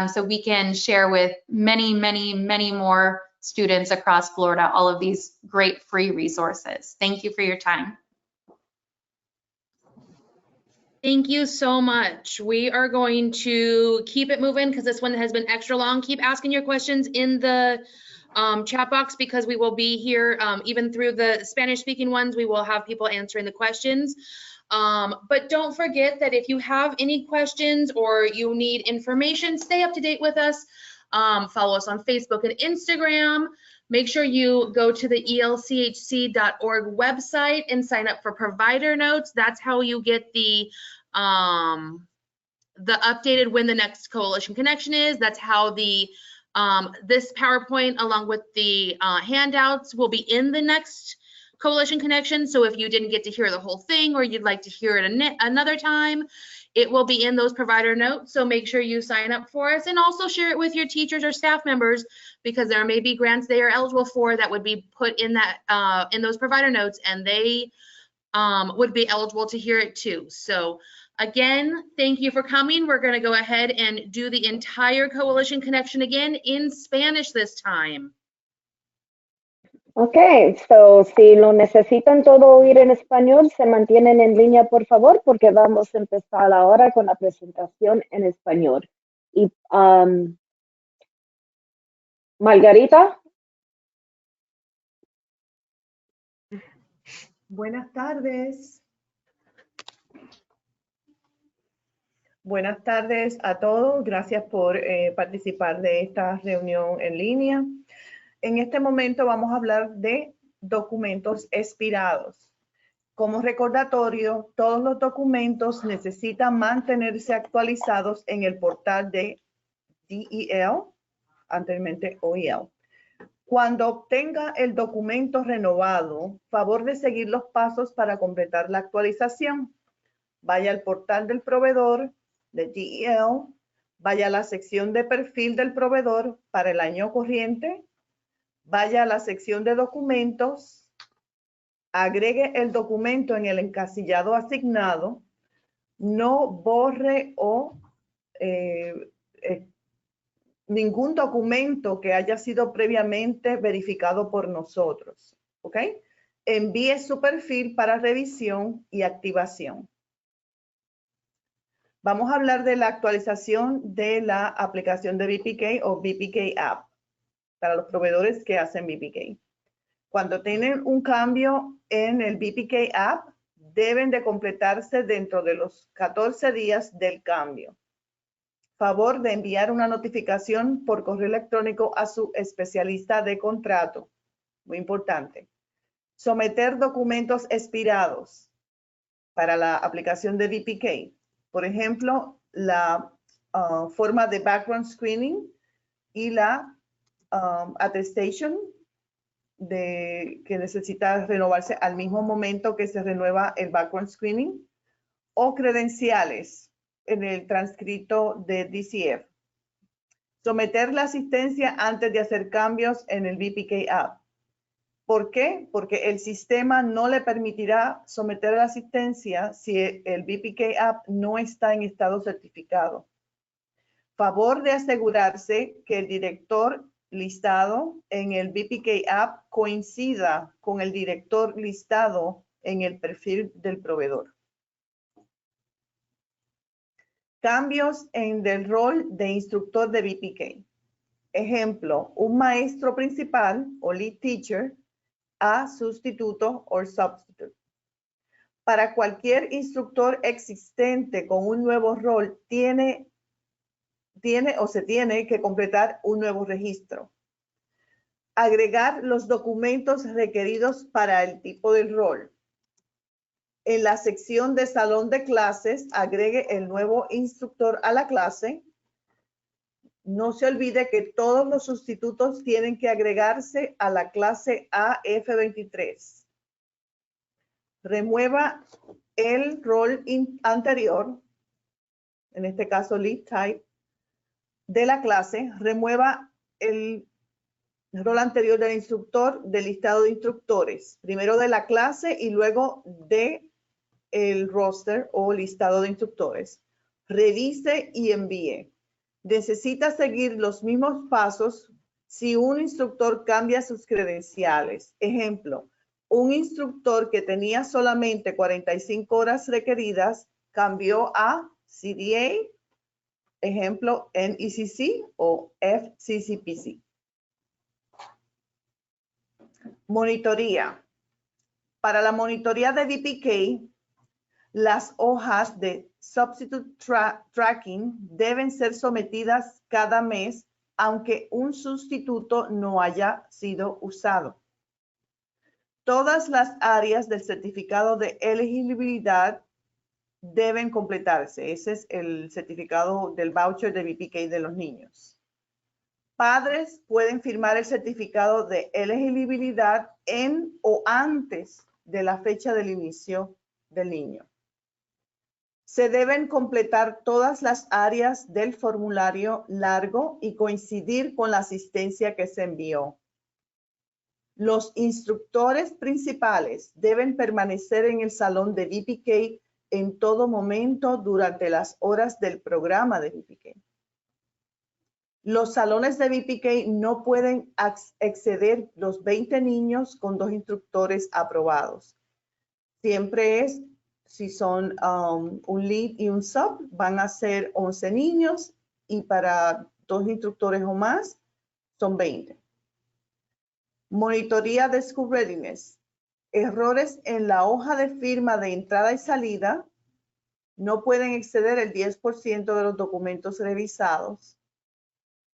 so we can share with many, many, many more students across Florida all of these great free resources. Thank you for your time. Thank you so much. We are going to keep it moving because this one has been extra long. Keep asking your questions in the chat box because we will be here even through the Spanish speaking ones. We will have people answering the questions. But don't forget that if you have any questions or you need information, stay up to date with us. Follow us on Facebook and Instagram. Make sure you go to the elchc.org website and sign up for provider notes. That's how you get the updated when the next Coalition Connection is. That's how the this PowerPoint along with the handouts will be in the next Coalition Connection. So if you didn't get to hear the whole thing or you'd like to hear it another time, it will be in those provider notes. So make sure you sign up for us and also share it with your teachers or staff members because there may be grants they are eligible for that would be put in that in those provider notes and they would be eligible to hear it too. So again, thank you for coming. We're going to go ahead and do the entire Coalition Connection again in Spanish this time. Okay, so si lo necesitan todo oír en español, se mantienen en línea, por favor, porque vamos a empezar ahora con la presentación en español. Y Margarita. Buenas tardes. Buenas tardes a todos. Gracias por participar de esta reunión en línea. En este momento vamos a hablar de documentos expirados. Como recordatorio, todos los documentos necesitan mantenerse actualizados en el portal de DEL, anteriormente OEL. Cuando obtenga el documento renovado, favor de seguir los pasos para completar la actualización. Vaya al portal del proveedor de DEL, vaya a la sección de perfil del proveedor para el año corriente, vaya a la sección de documentos, agregue el documento en el encasillado asignado, no borre o ningún documento que haya sido previamente verificado por nosotros, ¿ok? Envíe su perfil para revisión y activación. Vamos a hablar de la actualización de la aplicación de VPK o VPK App para los proveedores que hacen VPK. Cuando tienen un cambio en el VPK App, deben de completarse dentro de los 14 días del cambio. Favor de enviar una notificación por correo electrónico a su especialista de contrato. Muy importante. Someter documentos expirados para la aplicación de VPK. Por ejemplo, la forma de background screening y la attestation que necesita renovarse al mismo momento que se renueva el background screening, o credenciales en el transcrito de DCF. Someter la asistencia antes de hacer cambios en el VPK App. ¿Por qué? Porque el sistema no le permitirá someter la asistencia si el VPK App no está en estado certificado. Favor de asegurarse que el director listado en el VPK App coincida con el director listado en el perfil del proveedor. Cambios en el rol de instructor de VPK. Ejemplo, un maestro principal o lead teacher a sustituto o substitute. Para cualquier instructor existente con un nuevo rol, se tiene que completar un nuevo registro. Agregar los documentos requeridos para el tipo del rol. En la sección de salón de clases, agregue el nuevo instructor a la clase. No se olvide que todos los sustitutos tienen que agregarse a la clase AF23. Remueva el rol anterior, en este caso lead type, de la clase. Remueva el rol anterior del instructor del listado de instructores. Primero de la clase y luego de el roster o listado de instructores. Revise y envíe. Necesita seguir los mismos pasos si un instructor cambia sus credenciales. Ejemplo, un instructor que tenía solamente 45 horas requeridas cambió a CDA, ejemplo, NECC o FCCPC. Monitoría. Para la monitoría de VPK, las hojas de Substitute Tracking deben ser sometidas cada mes, aunque un sustituto no haya sido usado. Todas las áreas del certificado de elegibilidad deben completarse. Ese es el certificado del voucher de VPK de los niños. Padres pueden firmar el certificado de elegibilidad en o antes de la fecha del inicio del niño. Se deben completar todas las áreas del formulario largo y coincidir con la asistencia que se envió. Los instructores principales deben permanecer en el salón de VPK en todo momento durante las horas del programa de VPK. Los salones de VPK no pueden exceder los 20 niños con 2 instructores aprobados. Siempre es, si son un lead y un sub, van a ser 11 niños y para 2 instructores o más son 20. Monitoría de School Readiness. Errores en la hoja de firma de entrada y salida no pueden exceder el 10% de los documentos revisados.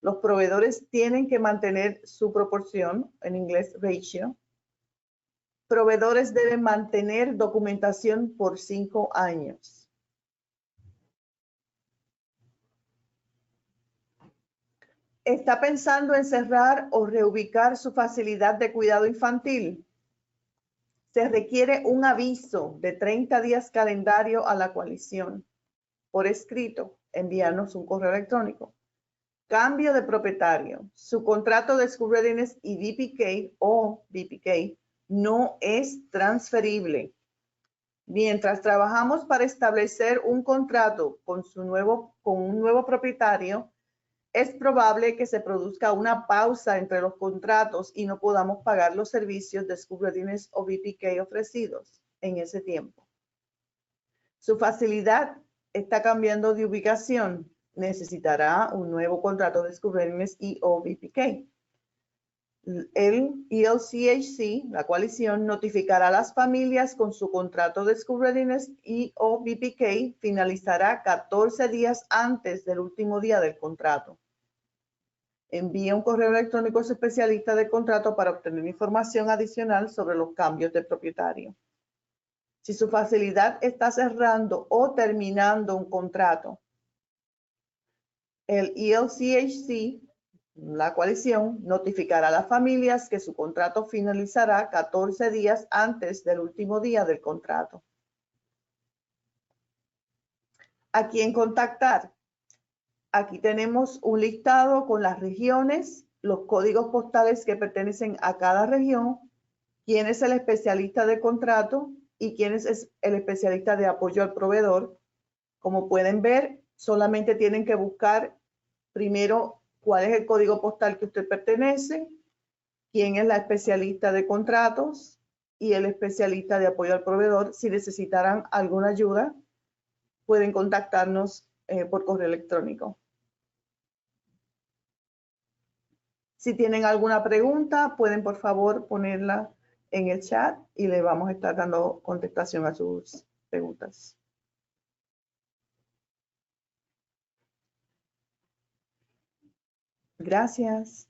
Los proveedores tienen que mantener su proporción, en inglés ratio. Proveedores deben mantener documentación por 5 años. ¿Está pensando en cerrar o reubicar su facilidad de cuidado infantil? Se requiere un aviso de 30 días calendario a la coalición. Por escrito, enviarnos un correo electrónico. Cambio de propietario. Su contrato de School Readiness y VPK o VPK no es transferible. Mientras trabajamos para establecer un contrato con un nuevo propietario, es probable que se produzca una pausa entre los contratos y no podamos pagar los servicios de School Readiness o VPK ofrecidos en ese tiempo. Su facilidad está cambiando de ubicación. Necesitará un nuevo contrato de School Readiness y o VPK. El ELCHC, la coalición, notificará a las familias con su contrato de School Readiness y o VPK finalizará 14 días antes del último día del contrato. Envía un correo electrónico a su especialista de contrato para obtener información adicional sobre los cambios de propietario. Si su facilidad está cerrando o terminando un contrato, el ELCHC, la coalición, notificará a las familias que su contrato finalizará 14 días antes del último día del contrato. ¿A quién contactar? Aquí tenemos un listado con las regiones, los códigos postales que pertenecen a cada región, quién es el especialista de contrato y quién es el especialista de apoyo al proveedor. Como pueden ver, solamente tienen que buscar primero cuál es el código postal que usted pertenece, quién es la especialista de contratos y el especialista de apoyo al proveedor. Si necesitarán alguna ayuda, pueden contactarnos por correo electrónico. Si tienen alguna pregunta, pueden por favor ponerla en el chat y le vamos a estar dando contestación a sus preguntas. Gracias.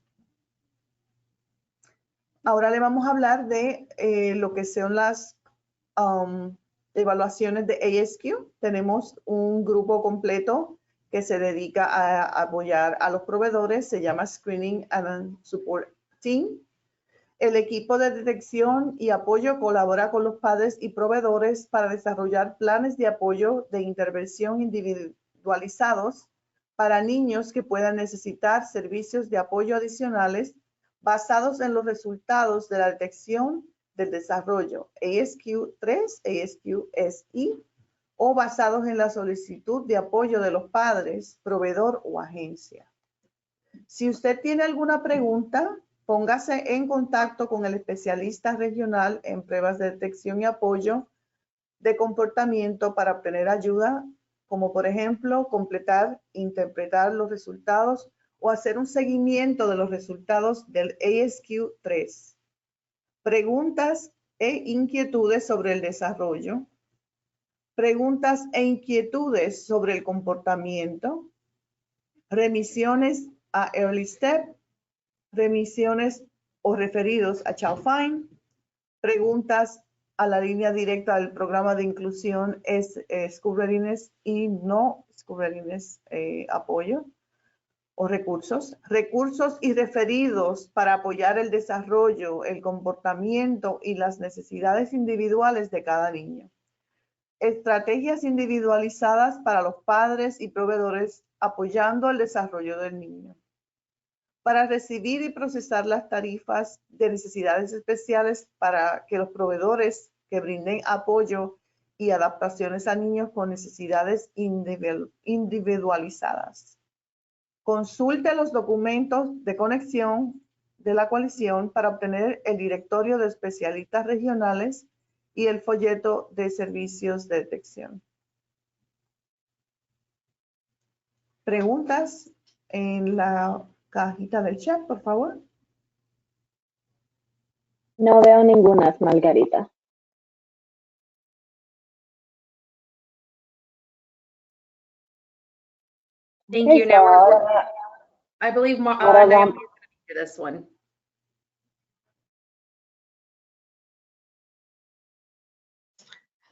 Ahora le vamos a hablar de lo que son las evaluaciones de ASQ. Tenemos un grupo completo que se dedica a apoyar a los proveedores. Se llama Screening and Support Team. El equipo de detección y apoyo colabora con los padres y proveedores para desarrollar planes de apoyo de intervención individualizados para niños que puedan necesitar servicios de apoyo adicionales basados en los resultados de la detección del desarrollo ASQ3, ASQ-SI, o basados en la solicitud de apoyo de los padres, proveedor o agencia. Si usted tiene alguna pregunta, póngase en contacto con el especialista regional en pruebas de detección y apoyo de comportamiento para obtener ayuda, como por ejemplo, completar, interpretar los resultados o hacer un seguimiento de los resultados del ASQ3. Preguntas e inquietudes sobre el desarrollo. Preguntas e inquietudes sobre el comportamiento. Remisiones a Early Step. Remisiones o referidos a Child Find. Preguntas a la línea directa del programa de inclusión School Readiness y no School Readiness apoyo o recursos. Recursos y referidos para apoyar el desarrollo, el comportamiento y las necesidades individuales de cada niño. Estrategias individualizadas para los padres y proveedores apoyando el desarrollo del niño. Para recibir y procesar las tarifas de necesidades especiales para que los proveedores que brinden apoyo y adaptaciones a niños con necesidades individualizadas. Consulte los documentos de conexión de la coalición para obtener el directorio de especialistas regionales y el folleto de servicios de detección. ¿Preguntas en la cajita del chat, por favor? No veo ninguna, Margarita. Thank Okay, you. so Now ahora, I believe ahora Naomi is vamos. going to do this one.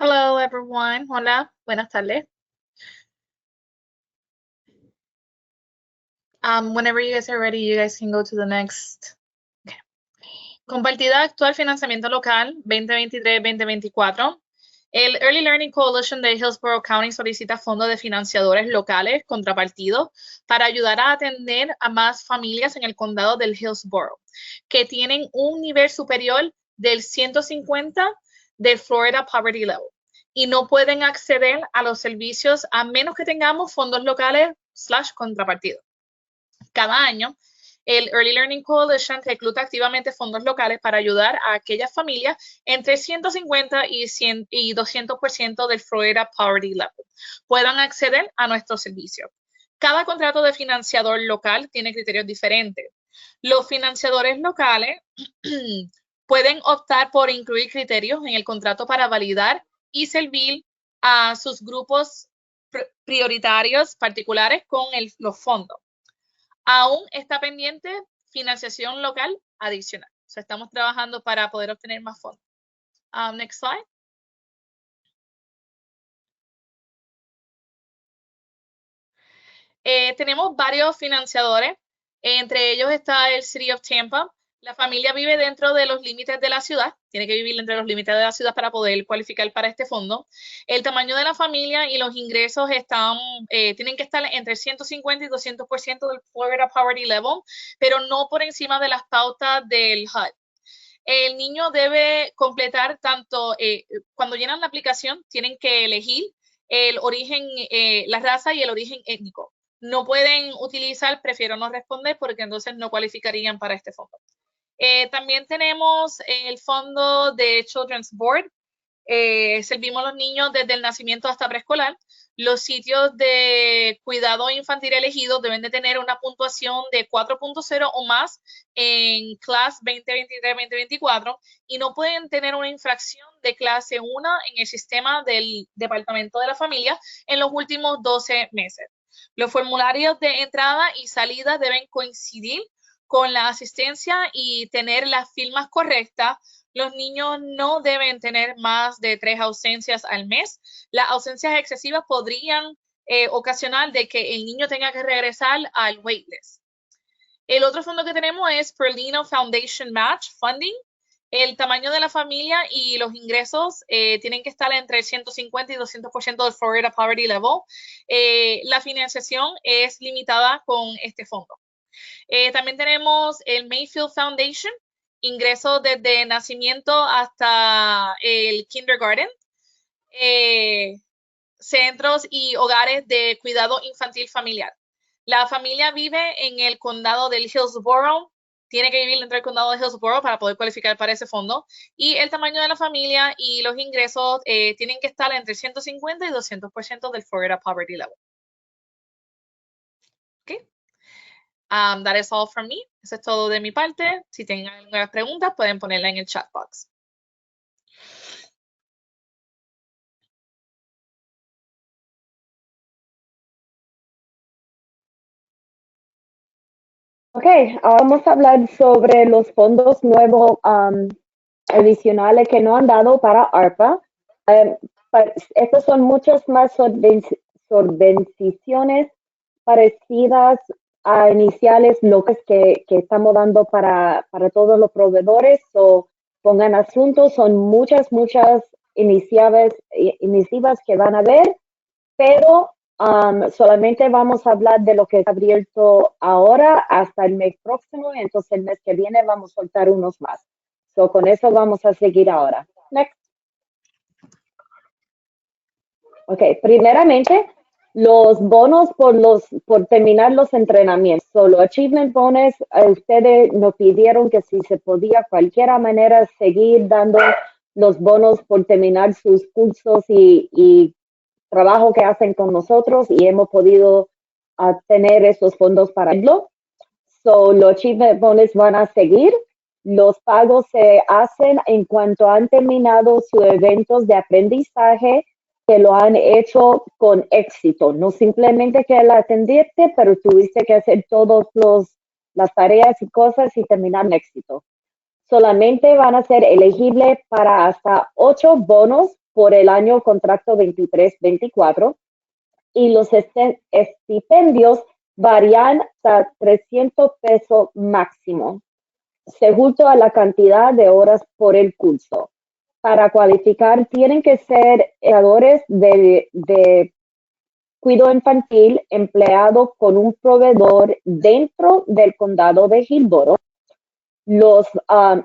Hello, everyone. Hola, buenas tardes. Whenever you guys are ready, you guys can go to the next. Okay. Compartida actual financiamiento local 2023-2024. El Early Learning Coalition de Hillsborough County solicita fondos de financiadores locales contrapartidos para ayudar a atender a más familias en el condado del Hillsborough que tienen un nivel superior del 150 del Florida Poverty Level y no pueden acceder a los servicios a menos que tengamos fondos locales / contrapartidos. Cada año, el Early Learning Coalition recluta activamente fondos locales para ayudar a aquellas familias entre 150 y 200% del Florida Poverty Level puedan acceder a nuestros servicios. Cada contrato de financiador local tiene criterios diferentes. Los financiadores locales pueden optar por incluir criterios en el contrato para validar y servir a sus grupos prioritarios particulares con los fondos. Aún está pendiente financiación local adicional. O sea, estamos trabajando para poder obtener más fondos. Next slide. Tenemos varios financiadores. Entre ellos está el City of Tampa. La familia vive dentro de los límites de la ciudad. Tiene que vivir dentro de los límites de la ciudad para poder cualificar para este fondo. El tamaño de la familia y los ingresos tienen que estar entre 150 y 200% del Florida Poverty Level, pero no por encima de las pautas del HUD. El niño debe completar tanto, cuando llenan la aplicación, tienen que elegir el origen, la raza y el origen étnico. No pueden utilizar, prefiero no responder porque entonces no cualificarían para este fondo. También tenemos el fondo de Children's Board. Servimos a los niños desde el nacimiento hasta preescolar. Los sitios de cuidado infantil elegidos deben de tener una puntuación de 4.0 o más en clase 2023-2024 y no pueden tener una infracción de clase 1 en el sistema del Departamento de la Familia en los últimos 12 meses. Los formularios de entrada y salida deben coincidir con la asistencia y tener las firmas correctas. Los niños no deben tener más de 3 ausencias al mes. Las ausencias excesivas podrían ocasionar de que el niño tenga que regresar al waitlist. El otro fondo que tenemos es Perlino Foundation Match Funding. El tamaño de la familia y los ingresos tienen que estar entre el 150 y 200% del Florida Poverty Level. La financiación es limitada con este fondo. También tenemos el Mayfield Foundation, ingresos desde nacimiento hasta el kindergarten, centros y hogares de cuidado infantil familiar. La familia vive en el condado del Hillsborough, tiene que vivir dentro del condado de Hillsborough para poder cualificar para ese fondo. Y el tamaño de la familia y los ingresos tienen que estar entre 150 y 200% del Florida Poverty Level. Okay. That is all from me. Eso es todo de mi parte. Si tienen algunas preguntas, pueden ponerla en el chat box. Ok, vamos a hablar sobre los fondos nuevos adicionales que no han dado para ARPA. Estas son muchas más subvenciones parecidas a iniciales locales que estamos dando para todos los proveedores. So, pongan asuntos, son muchas iniciativas que van a haber, pero solamente vamos a hablar de lo que está abierto ahora hasta el mes próximo, entonces el mes que viene vamos a soltar unos más. So, con eso vamos a seguir ahora. Next. Ok, primeramente, los bonos por terminar los entrenamientos. Solo Achievement Bonus, ustedes nos pidieron que si se podía cualquier manera seguir dando los bonos por terminar sus cursos y trabajo que hacen con nosotros y hemos podido tener esos fondos para ello. So, los Achievement Bonus van a seguir. Los pagos se hacen en cuanto han terminado sus eventos de aprendizaje que lo han hecho con éxito. No simplemente que la atendiste, pero tuviste que hacer todas las tareas y cosas y terminar en éxito. Solamente van a ser elegibles para hasta 8 bonos por el año contrato 23-24 y los estipendios varían hasta 300 pesos máximo, según a la cantidad de horas por el curso. Para cualificar, tienen que ser educadores de cuidado infantil empleado con un proveedor dentro del condado de Hillsborough. Los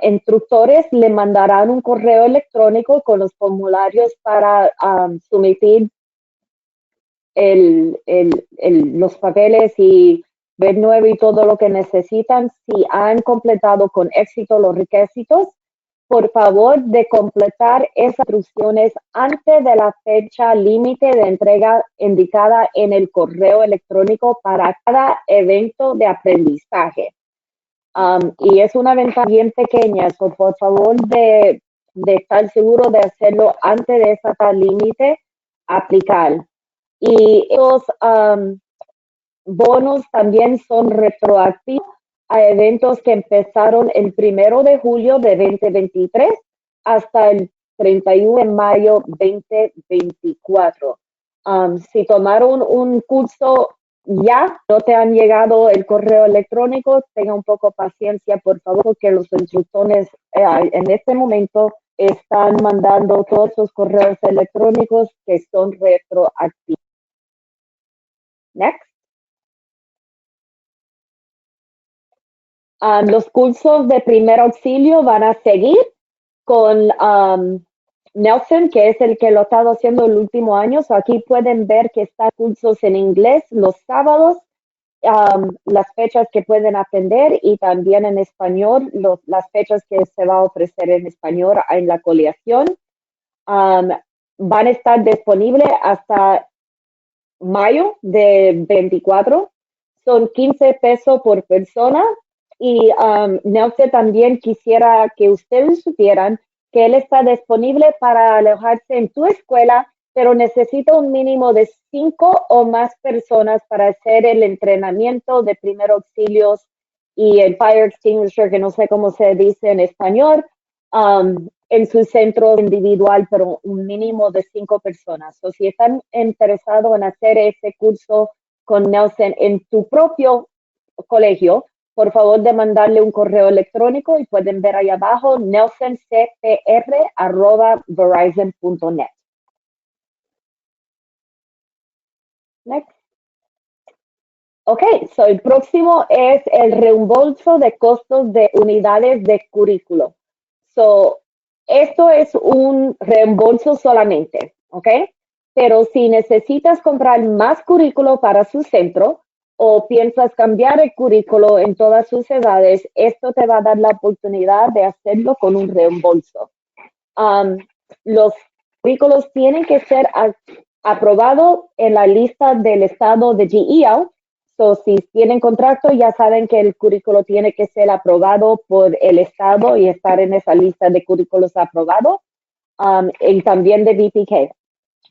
instructores le mandarán un correo electrónico con los formularios para someter los papeles y ver nuevo y todo lo que necesitan. Si han completado con éxito los requisitos, por favor de completar esas instrucciones antes de la fecha límite de entrega indicada en el correo electrónico para cada evento de aprendizaje. Y es una ventaja bien pequeña, so por favor de estar seguro de hacerlo antes de esa fecha límite, aplicar. Y los bonos también son retroactivos a eventos que empezaron el 1 de julio de 2023 hasta el 31 de mayo 2024. Si tomaron un curso ya, no te han llegado el correo electrónico, tenga un poco paciencia, por favor, porque los instructores en este momento están mandando todos los correos electrónicos que son retroactivos. Next. Los cursos de primer auxilio van a seguir con Nelson, que es el que lo ha estado haciendo el último año. So aquí pueden ver que está cursos en inglés los sábados, las fechas que pueden aprender y también en español, las fechas que se va a ofrecer en español en la colegiación. Van a estar disponibles hasta mayo de 24. Son 15 pesos por persona. Y Nelson también quisiera que ustedes supieran que él está disponible para alojarse en tu escuela, pero necesita un mínimo de 5 o más personas para hacer el entrenamiento de primeros auxilios y el fire extinguisher, que no sé cómo se dice en español, en su centro individual, pero un mínimo de 5 personas. O si están interesados en hacer ese curso con Nelson en tu propio colegio, por favor de mandarle un correo electrónico y pueden ver ahí abajo nelsoncpr@verizon.net. Next. Ok, so el próximo es el reembolso de costos de unidades de currículo. So, esto es un reembolso solamente, ok? Pero si necesitas comprar más currículo para su centro, o piensas cambiar el currículo en todas sus edades, esto te va a dar la oportunidad de hacerlo con un reembolso. Los currículos tienen que ser aprobados en la lista del estado de GEL. So, si tienen contrato, ya saben que el currículo tiene que ser aprobado por el estado y estar en esa lista de currículos aprobados. Y también de VPK.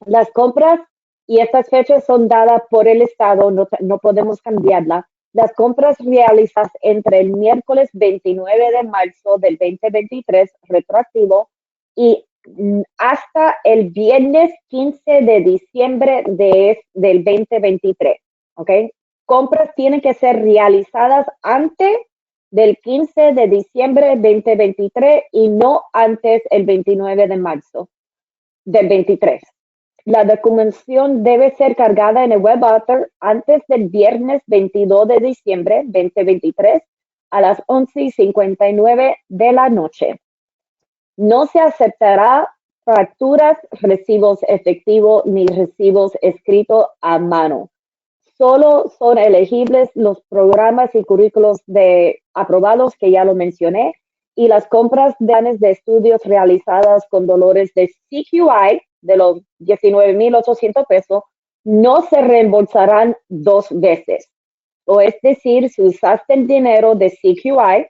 Las compras y estas fechas son dadas por el Estado, no podemos cambiarla. Las compras realizadas entre el miércoles 29 de marzo del 2023, retroactivo, y hasta el viernes 15 de diciembre del 2023, ¿ok? Compras tienen que ser realizadas antes del 15 de diciembre 2023 y no antes el 29 de marzo del 23. La documentación debe ser cargada en el WebAuthor antes del viernes 22 de diciembre 2023 a las 11:59 de la noche. No se aceptará facturas, recibos efectivos ni recibos escritos a mano. Solo son elegibles los programas y currículos aprobados que ya lo mencioné y las compras de planes de estudios realizadas con dolores de CQI de los 19,800 pesos no se reembolsarán 2 veces. O es decir, si usaste el dinero de CQI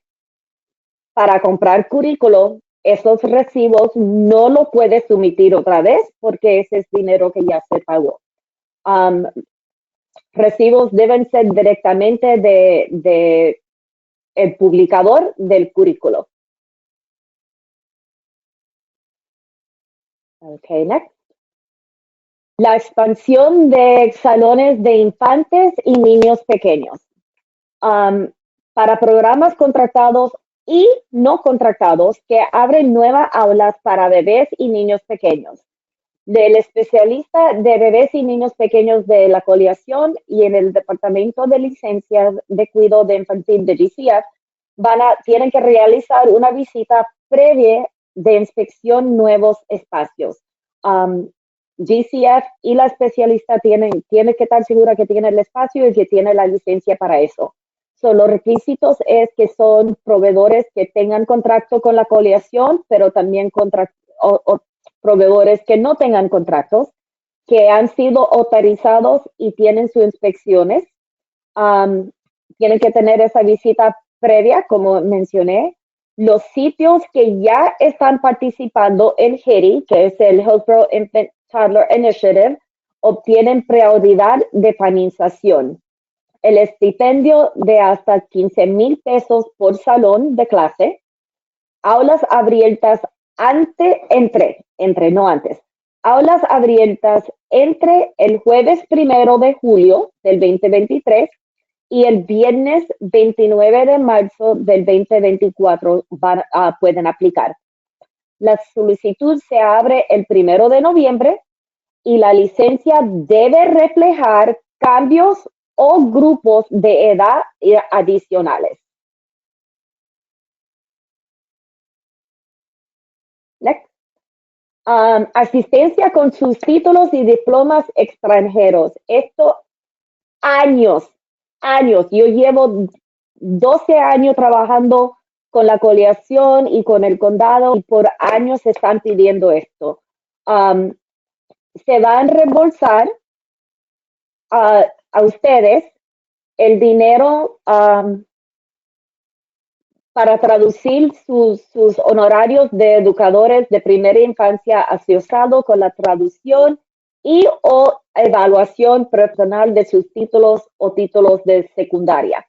para comprar currículo, esos recibos no lo puedes emitir otra vez porque ese es dinero que ya se pagó. Recibos deben ser directamente de el publicador del currículo. Okay, next. La expansión de salones de infantes y niños pequeños. Para programas contratados y no contratados que abren nuevas aulas para bebés y niños pequeños. Del especialista de bebés y niños pequeños de la coalición y en el Departamento de Licencias de Cuidado de Infantil de GCF tienen que realizar una visita previa de inspección nuevos espacios. GCF y la especialista tiene que estar segura que tiene el espacio y que tiene la licencia para eso. Los requisitos es que son proveedores que tengan contrato con la coalición, pero también proveedores que no tengan contratos, que han sido autorizados y tienen sus inspecciones. Tienen que tener esa visita previa, como mencioné. Los sitios que ya están participando en HITI, que es el Hillsborough Infant Toddler Initiative, obtienen prioridad de financiación. El estipendio de hasta 15,000 pesos por salón de clase. Aulas abiertas no antes. Aulas abiertas entre el jueves 1 de julio del 2023 y el viernes 29 de marzo del 2024 pueden aplicar. La solicitud se abre el 1 de noviembre y la licencia debe reflejar cambios o grupos de edad adicionales. Next. Asistencia con sus títulos y diplomas extranjeros. Esto años. Yo llevo 12 años trabajando con la coalición y con el condado y por años se están pidiendo esto. Se van a reembolsar a ustedes el dinero para traducir sus honorarios de educadores de primera infancia asociado con la traducción y o evaluación profesional de sus títulos o títulos de secundaria.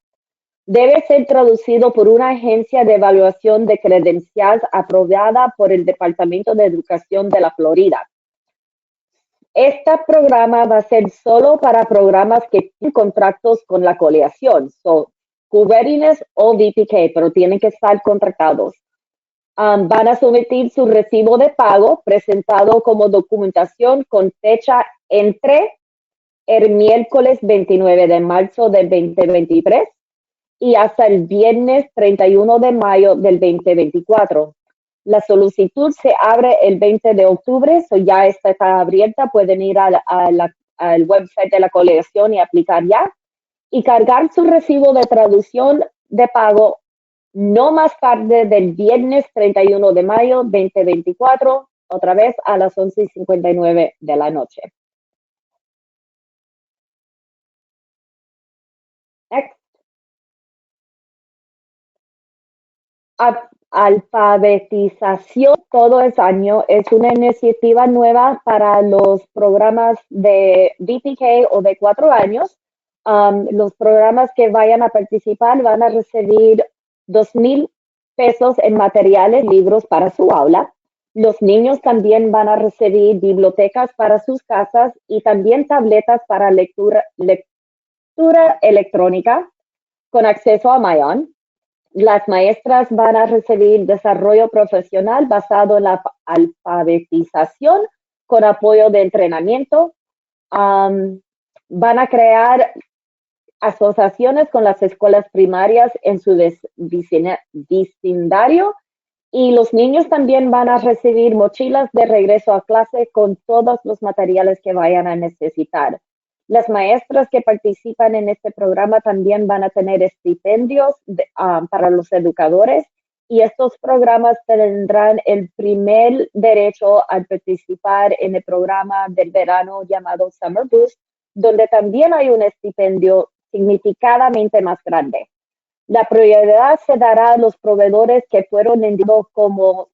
Debe ser traducido por una agencia de evaluación de credenciales aprobada por el Departamento de Educación de la Florida. Este programa va a ser solo para programas que tienen contratos con la coalición. Readiness o VPK, pero tienen que estar contratados. Van a someter su recibo de pago presentado como documentación con fecha entre el miércoles 29 de marzo del 2023 y hasta el viernes 31 de mayo del 2024. La solicitud se abre el 20 de octubre, ya está abierta. Pueden ir al website de la coalición y aplicar ya. Y cargar su recibo de traducción de pago no más tarde del viernes 31 de mayo 2024, otra vez a las 11:59 de la noche. Next. Alfabetización todo el año es una iniciativa nueva para los programas de VPK o de 4 años. Los programas que vayan a participar van a recibir 2,000 pesos en materiales, libros para su aula. Los niños también van a recibir bibliotecas para sus casas y también tabletas para lectura electrónica con acceso a Mayan. Las maestras van a recibir desarrollo profesional basado en la alfabetización con apoyo de entrenamiento. Van a crear asociaciones con las escuelas primarias en su vecindario y los niños también van a recibir mochilas de regreso a clase con todos los materiales que vayan a necesitar. Las maestras que participan en este programa también van a tener estipendios para los educadores y estos programas tendrán el primer derecho a participar en el programa del verano llamado Summer Boost, donde también hay un estipendio significativamente más grande. La prioridad se dará a los proveedores que fueron indicados como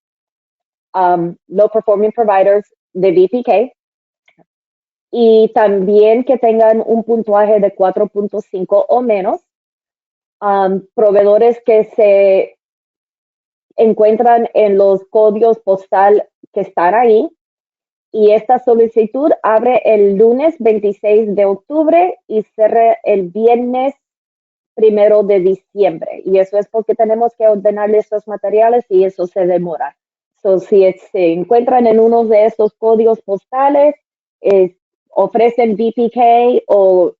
low performing providers de VPK y también que tengan un puntaje de 4.5 o menos. Proveedores que se encuentran en los códigos postal que están ahí y esta solicitud abre el lunes 26 de octubre y cierra el viernes 1 de diciembre. Y eso es porque tenemos que ordenar estos materiales y eso se demora. So, si se encuentran en uno de estos códigos postales, ofrecen VPK o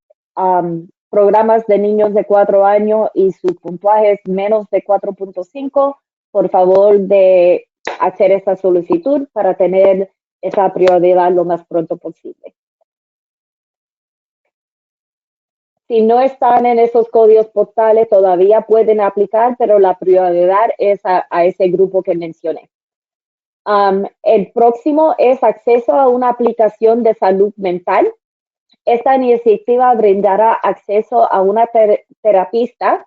programas de niños de 4 años y su puntaje es menos de 4.5, por favor de hacer esa solicitud para tener esa prioridad lo más pronto posible. Si no están en esos códigos postales, todavía pueden aplicar, pero la prioridad es a ese grupo que mencioné. El próximo es acceso a una aplicación de salud mental. Esta iniciativa brindará acceso a una terapista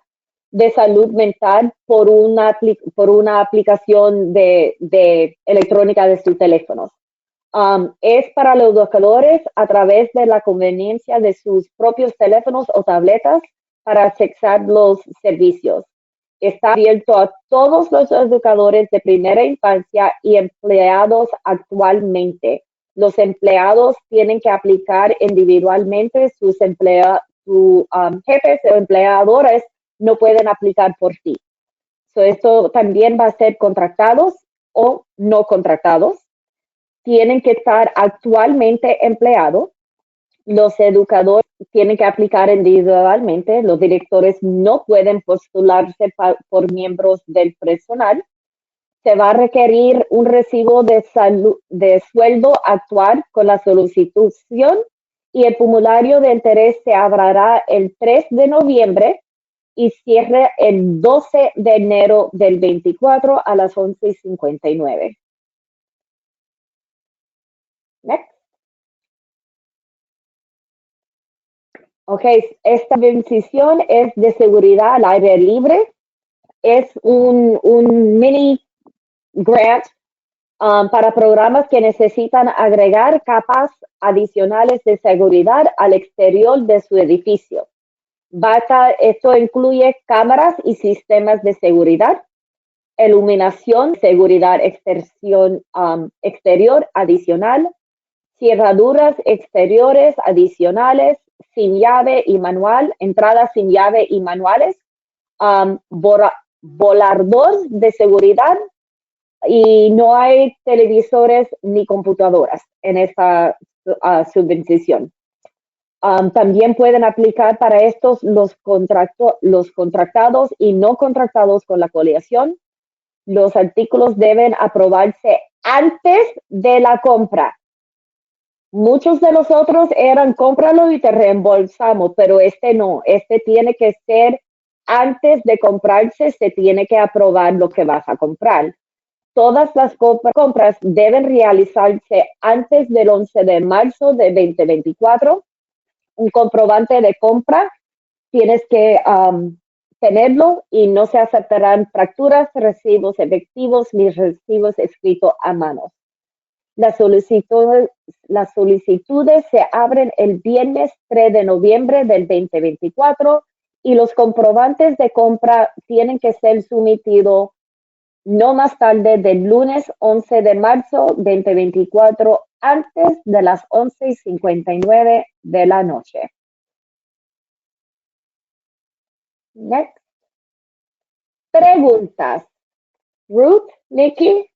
de salud mental por una aplicación de electrónica de sus teléfonos. Es para los educadores a través de la conveniencia de sus propios teléfonos o tabletas para accesar los servicios. Está abierto a todos los educadores de primera infancia y empleados actualmente. Los empleados tienen que aplicar individualmente, sus jefes o empleadores no pueden aplicar por ti. Esto también va a ser contratados o no contratados. Tienen que estar actualmente empleados. Los educadores tienen que aplicar individualmente. Los directores no pueden postularse por miembros del personal. Se va a requerir un recibo de sueldo actual con la solicitud y el formulario de interés se abrirá el 3 de noviembre y cierre el 12 de enero del 24 a las 11:59. Next. Ok, esta decisión es de seguridad al aire libre. Es un mini grant para programas que necesitan agregar capas adicionales de seguridad al exterior de su edificio. Esto incluye cámaras y sistemas de seguridad, iluminación, seguridad exterior adicional, cerraduras exteriores adicionales, sin llave y manual, entradas sin llave y manuales, volador de seguridad, y no hay televisores ni computadoras en esta subvención. También pueden aplicar para estos los contratados y no contratados con la coalición. Los artículos deben aprobarse antes de la compra. Muchos de los otros eran cómpralo y te reembolsamos, pero este no. Este tiene que ser antes de comprarse, se tiene que aprobar lo que vas a comprar. Todas las compras deben realizarse antes del 11 de marzo de 2024. Un comprobante de compra tienes que tenerlo y no se aceptarán facturas, recibos efectivos ni recibos escritos a mano. Las solicitudes se abren el viernes 3 de noviembre del 2024 y los comprobantes de compra tienen que ser sometidos no más tarde del lunes 11 de marzo 2024 antes de las 11:59 de la noche. Next. Preguntas. Ruth, Nikki.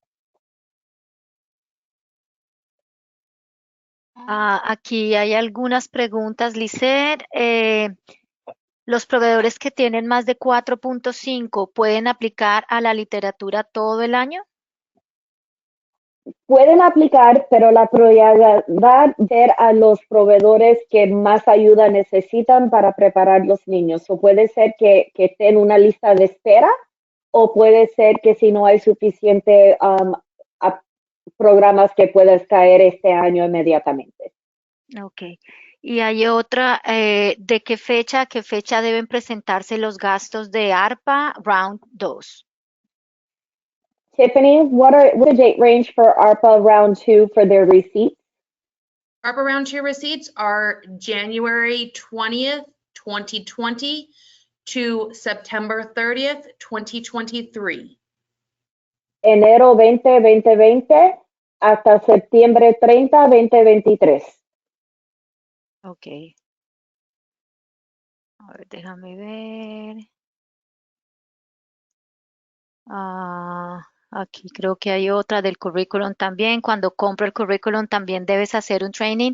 Aquí hay algunas preguntas, Lisette. ¿Los proveedores que tienen más de 4.5 pueden aplicar a la literatura todo el año? Pueden aplicar, pero la prioridad va a ver a los proveedores que más ayuda necesitan para preparar los niños. O puede ser que estén en una lista de espera, o puede ser que si no hay suficiente programas que puedas caer este año inmediatamente. Ok. Y hay otra, ¿de qué fecha a qué fecha deben presentarse los gastos de ARPA Round 2? Tiffany, what's the date range for ARPA Round 2 for their receipts? ARPA Round 2 receipts are January 20th, 2020 to September 30th, 2023. Enero 2020 hasta septiembre 30, 2023. Ok. A ver, déjame ver. Aquí creo que hay otra del currículum también. Cuando compro el currículum también debes hacer un training.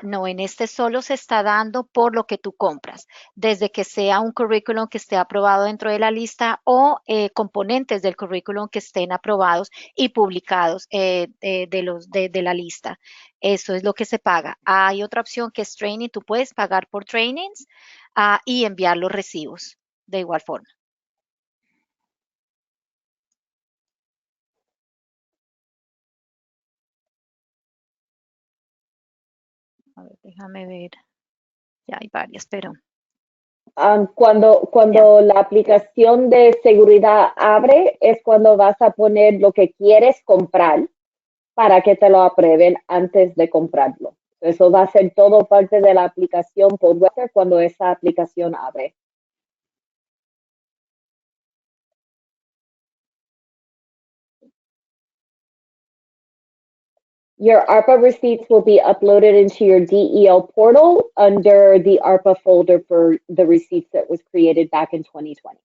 No, en este solo se está dando por lo que tú compras. Desde que sea un currículum que esté aprobado dentro de la lista o componentes del currículum que estén aprobados y publicados de la lista. Eso es lo que se paga. Hay otra opción que es training. Tú puedes pagar por trainings y enviar los recibos de igual forma. A ver, déjame ver. Ya hay varias, pero Cuando la aplicación de seguridad abre, es cuando vas a poner lo que quieres comprar para que te lo aprueben antes de comprarlo. Eso va a ser todo parte de la aplicación por web cuando esa aplicación abre. Your ARPA receipts will be uploaded into your DEL portal under the ARPA folder for the receipts that was created back in 2020.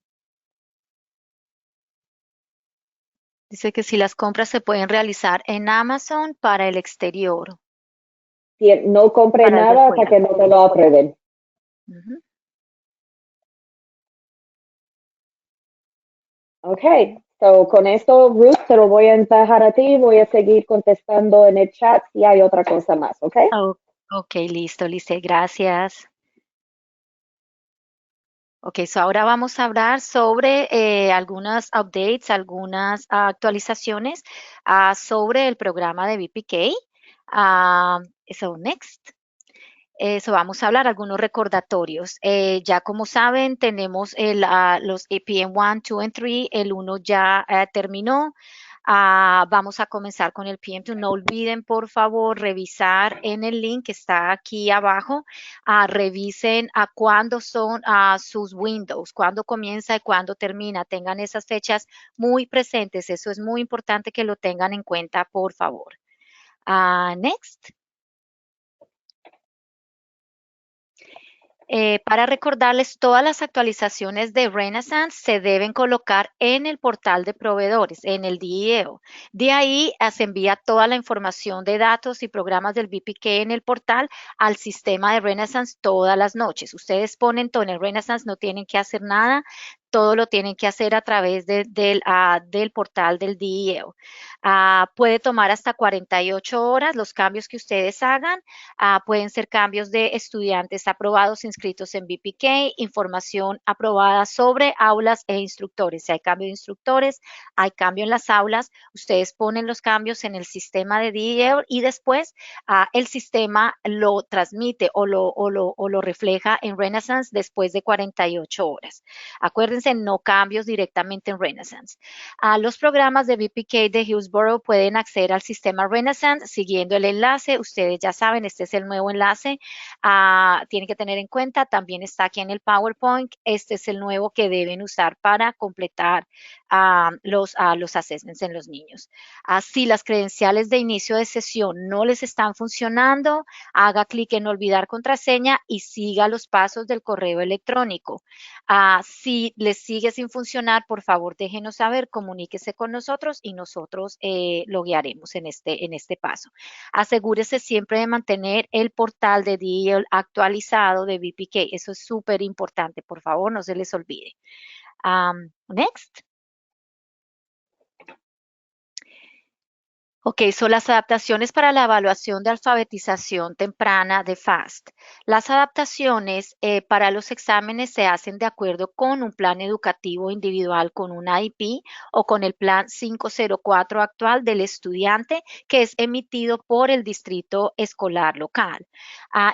dice que si las compras se pueden realizar en Amazon para el exterior. Si no compre Para el de nada hasta fuera. que no te lo aprueben. Ujú. Okay, so con esto, Ruth, te lo voy a dejar a ti. Voy a seguir contestando en el chat si hay otra cosa más, ¿ok? Ok, listo, Lice, gracias. Ok, so ahora vamos a hablar sobre algunas updates, algunas actualizaciones sobre el programa de VPK. So, next. Eso vamos a hablar, algunos recordatorios. Ya como saben, tenemos los APM 1, 2 y 3. El 1 ya terminó. Vamos a comenzar con el PM2. No olviden, por favor, revisar en el link que está aquí abajo. Revisen a cuándo son sus windows, cuándo comienza y cuándo termina. Tengan esas fechas muy presentes. Eso es muy importante que lo tengan en cuenta, por favor. Next. Para recordarles, todas las actualizaciones de Renaissance se deben colocar en el portal de proveedores, en el DEO. De ahí se envía toda la información de datos y programas del VPK en el portal al sistema de Renaissance todas las noches. Ustedes ponen todo en el Renaissance, no tienen que hacer nada. Todo lo tienen que hacer a través del portal del DEO. Puede tomar hasta 48 horas los cambios que ustedes hagan. Pueden ser cambios de estudiantes aprobados inscritos en VPK, información aprobada sobre aulas e instructores. Si hay cambio de instructores, hay cambio en las aulas, ustedes ponen los cambios en el sistema de DEO y después el sistema lo transmite o lo refleja en Renaissance después de 48 horas. Acuérdense, no cambios directamente en Renaissance. Los programas de VPK de Hillsborough pueden acceder al sistema Renaissance siguiendo el enlace. Ustedes ya saben, este es el nuevo enlace. Tienen que tener en cuenta, también está aquí en el PowerPoint. Este es el nuevo que deben usar para completar los assessments en los niños. Si las credenciales de inicio de sesión no les están funcionando, haga clic en olvidar contraseña y siga los pasos del correo electrónico. Si les sigue sin funcionar, por favor déjenos saber, comuníquese con nosotros y nosotros lo guiaremos en este paso. Asegúrese siempre de mantener el portal de DEL actualizado de VPK. Eso es súper importante, por favor, no se les olvide. Next. Ok, son las adaptaciones para la evaluación de alfabetización temprana de FAST. Las adaptaciones para los exámenes se hacen de acuerdo con un plan educativo individual con un IEP o con el plan 504 actual del estudiante que es emitido por el distrito escolar local.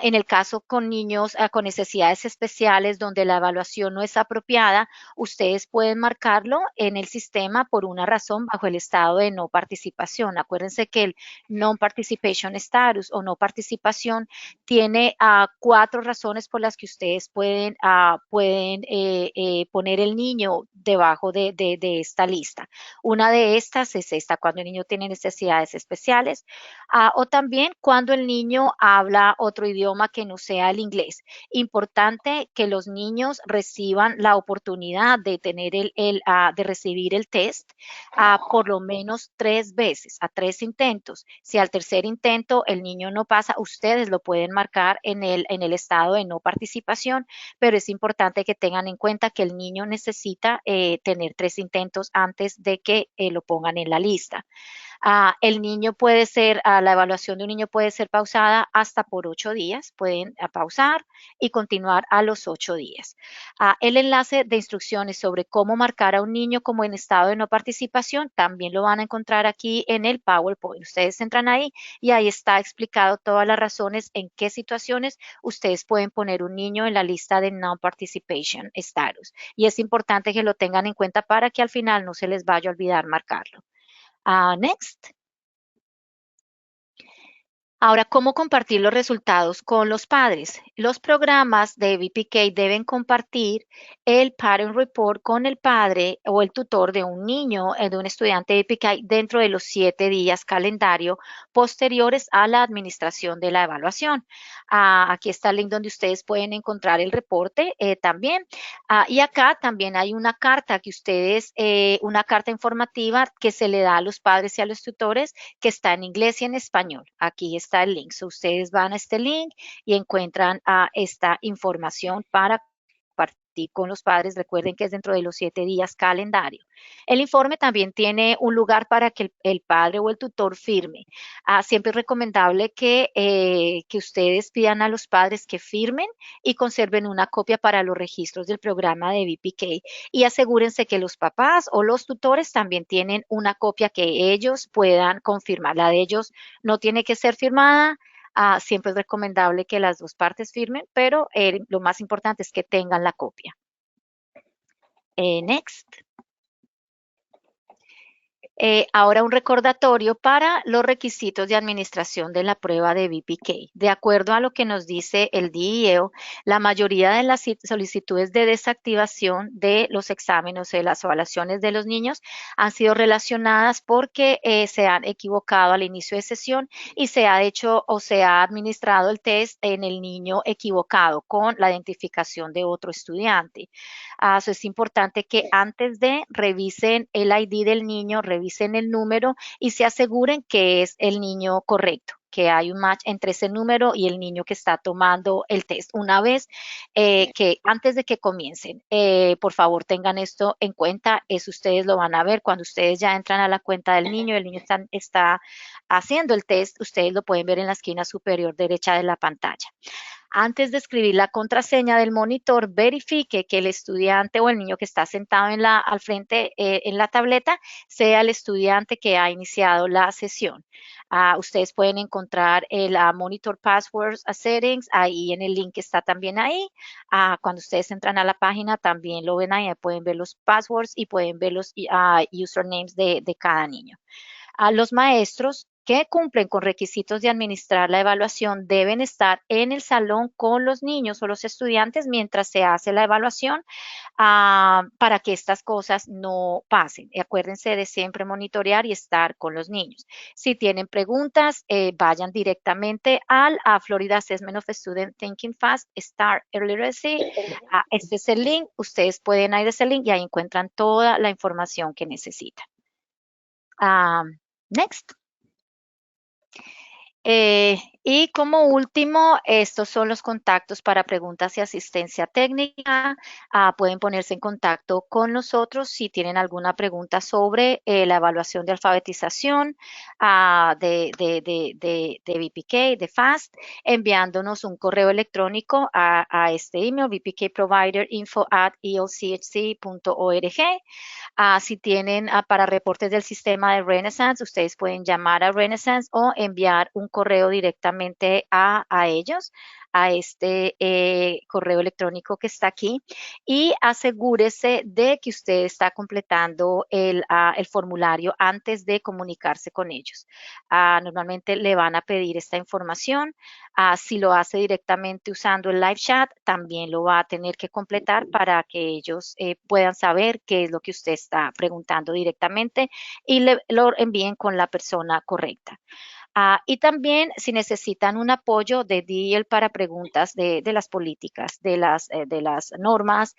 En el caso con niños con necesidades especiales donde la evaluación no es apropiada, ustedes pueden marcarlo en el sistema por una razón bajo el estado de no participación. Acuérdense Acuérdense que el non-participation status o no participación tiene 4 razones por las que ustedes pueden poner el niño debajo de esta lista. Una de estas es esta, cuando el niño tiene necesidades especiales, o también cuando el niño habla otro idioma que no sea el inglés. Importante que los niños reciban la oportunidad de tener de recibir el test por lo menos 3 veces, a 3 intentos. Si al tercer intento el niño no pasa, ustedes lo pueden marcar en el estado de no participación, pero es importante que tengan en cuenta que el niño necesita tener 3 intentos antes de que lo pongan en la lista. El niño puede ser, la evaluación de un niño puede ser pausada hasta por 8 días. Pueden pausar y continuar a los 8 días. El enlace de instrucciones sobre cómo marcar a un niño como en estado de no participación también lo van a encontrar aquí en el PowerPoint. Ustedes entran ahí y ahí está explicado todas las razones en qué situaciones ustedes pueden poner un niño en la lista de non-participation status. Y es importante que lo tengan en cuenta para que al final no se les vaya a olvidar marcarlo. Next. Ahora, ¿cómo compartir los resultados con los padres? Los programas de VPK deben compartir el Parent Report con el padre o el tutor de un niño, de un estudiante de VPK dentro de los 7 días calendario posteriores a la administración de la evaluación. Aquí está el link donde ustedes pueden encontrar el reporte también. Y acá también hay una carta que ustedes, una carta informativa que se le da a los padres y a los tutores que está en inglés y en español. Aquí está el link. So, ustedes van a este link y encuentran esta información para compartir con los padres. Recuerden que es dentro de los 7 días calendario. El informe también tiene un lugar para que el padre o el tutor firme. Siempre es recomendable que ustedes pidan a los padres que firmen y conserven una copia para los registros del programa de VPK. Y asegúrense que los papás o los tutores también tienen una copia que ellos puedan confirmar. La de ellos no tiene que ser firmada. Siempre es recomendable que las 2 partes firmen, pero lo más importante es que tengan la copia. Next. Ahora un recordatorio para los requisitos de administración de la prueba de VPK. De acuerdo a lo que nos dice el DIEO, la mayoría de las solicitudes de desactivación de los exámenes o de las evaluaciones de los niños han sido relacionadas porque se han equivocado al inicio de sesión y se ha hecho o se ha administrado el test en el niño equivocado con la identificación de otro estudiante. Eso es importante que antes de revisen el ID del niño, revisen el número y se aseguren que es el niño correcto, que hay un match entre ese número y el niño que está tomando el test. Una vez que antes de que comiencen, por favor tengan esto en cuenta, eso ustedes lo van a ver cuando ustedes ya entran a la cuenta del niño, el niño está haciendo el test, ustedes lo pueden ver en la esquina superior derecha de la pantalla. Antes de escribir la contraseña del monitor, verifique que el estudiante o el niño que está sentado al frente en la tableta sea el estudiante que ha iniciado la sesión. Ustedes pueden encontrar el Monitor Passwords Settings, ahí en el link que está también ahí. Cuando ustedes entran a la página también lo ven ahí, pueden ver los passwords y pueden ver los usernames de cada niño. Los maestros que cumplen con requisitos de administrar la evaluación deben estar en el salón con los niños o los estudiantes mientras se hace la evaluación para que estas cosas no pasen. Y acuérdense de siempre monitorear y estar con los niños. Si tienen preguntas, vayan directamente al Florida Assessment of Student Thinking Fast Start Early Literacy. Este es el link. Ustedes pueden ir a ese link y ahí encuentran toda la información que necesitan. Next. Y como último, estos son los contactos para preguntas y asistencia técnica. Pueden ponerse en contacto con nosotros si tienen alguna pregunta sobre la evaluación de alfabetización de VPK, de FAST, enviándonos un correo electrónico a este email, vpkproviderinfo@elchc.org. Si tienen para reportes del sistema de Renaissance, ustedes pueden llamar a Renaissance o enviar un correo directamente directamente a ellos, a este correo electrónico que está aquí, y asegúrese de que usted está completando el formulario antes de comunicarse con ellos. Normalmente le van a pedir esta información. Si lo hace directamente usando el live chat, también lo va a tener que completar para que ellos puedan saber qué es lo que usted está preguntando directamente y lo envíen con la persona correcta. Y también si necesitan un apoyo de DEL para preguntas de las políticas, de las normas,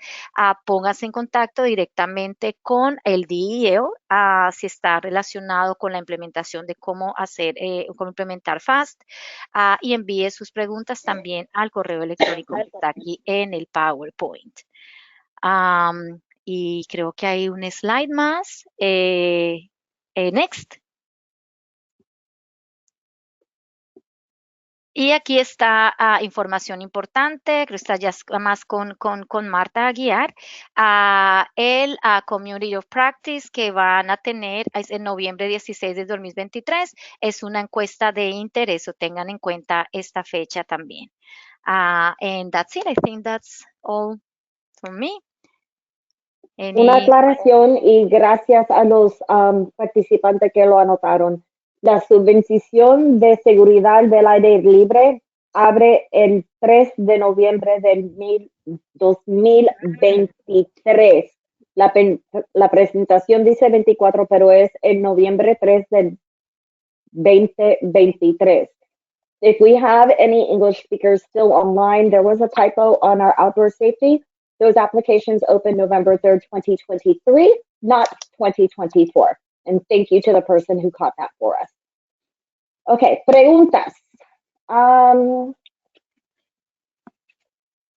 pónganse en contacto directamente con el DEL si está relacionado con la implementación de cómo implementar FAST, y envíe sus preguntas también al correo electrónico que está aquí en el PowerPoint. Y creo que hay un slide más. Next. Y aquí está información importante, creo que está ya más con Marta Aguiar. El Community of Practice que van a tener es en noviembre 16 de 2023. Es una encuesta de interés, o tengan en cuenta esta fecha también. And that's it. I think that's all from me. Una aclaración y gracias a los participantes que lo anotaron. La subvención de seguridad del aire libre abre el 3 de noviembre del 2023. La presentación dice 24, pero es el noviembre 3 del 2023. If we have any English speakers still online, there was a typo on our outdoor safety. Those applications open November 3rd, 2023, not 2024. And thank you to the person who caught that for us. Okay, preguntas.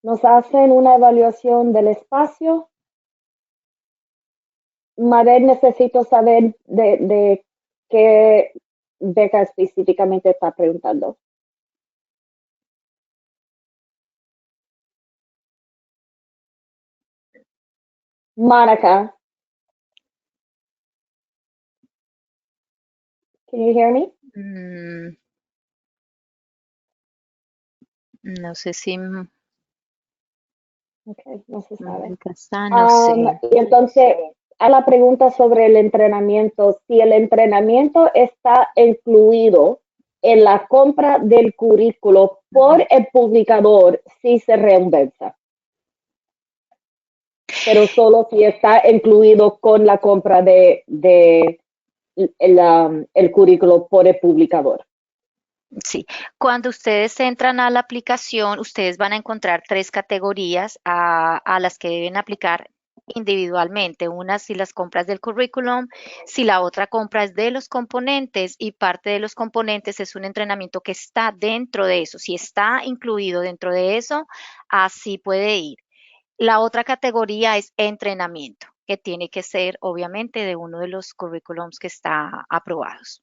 Nos hacen una evaluación del espacio. Mabel, necesito saber de qué beca específicamente está preguntando. Monica. Can you hear me? No sé si... Okay, no se sabe. No sé. Y entonces, a la pregunta sobre el entrenamiento, si el entrenamiento está incluido en la compra del currículo por el publicador, sí se reembolsa. Pero solo si está incluido con la compra de el currículo por el publicador. Sí, cuando ustedes entran a la aplicación, ustedes van a encontrar 3 categorías a las que deben aplicar individualmente. Una si las compras del currículum, si la otra compra es de los componentes, y parte de los componentes es un entrenamiento que está dentro de eso. Si está incluido dentro de eso, así puede ir. La otra categoría es entrenamiento, que tiene que ser obviamente de uno de los currículums que está aprobados.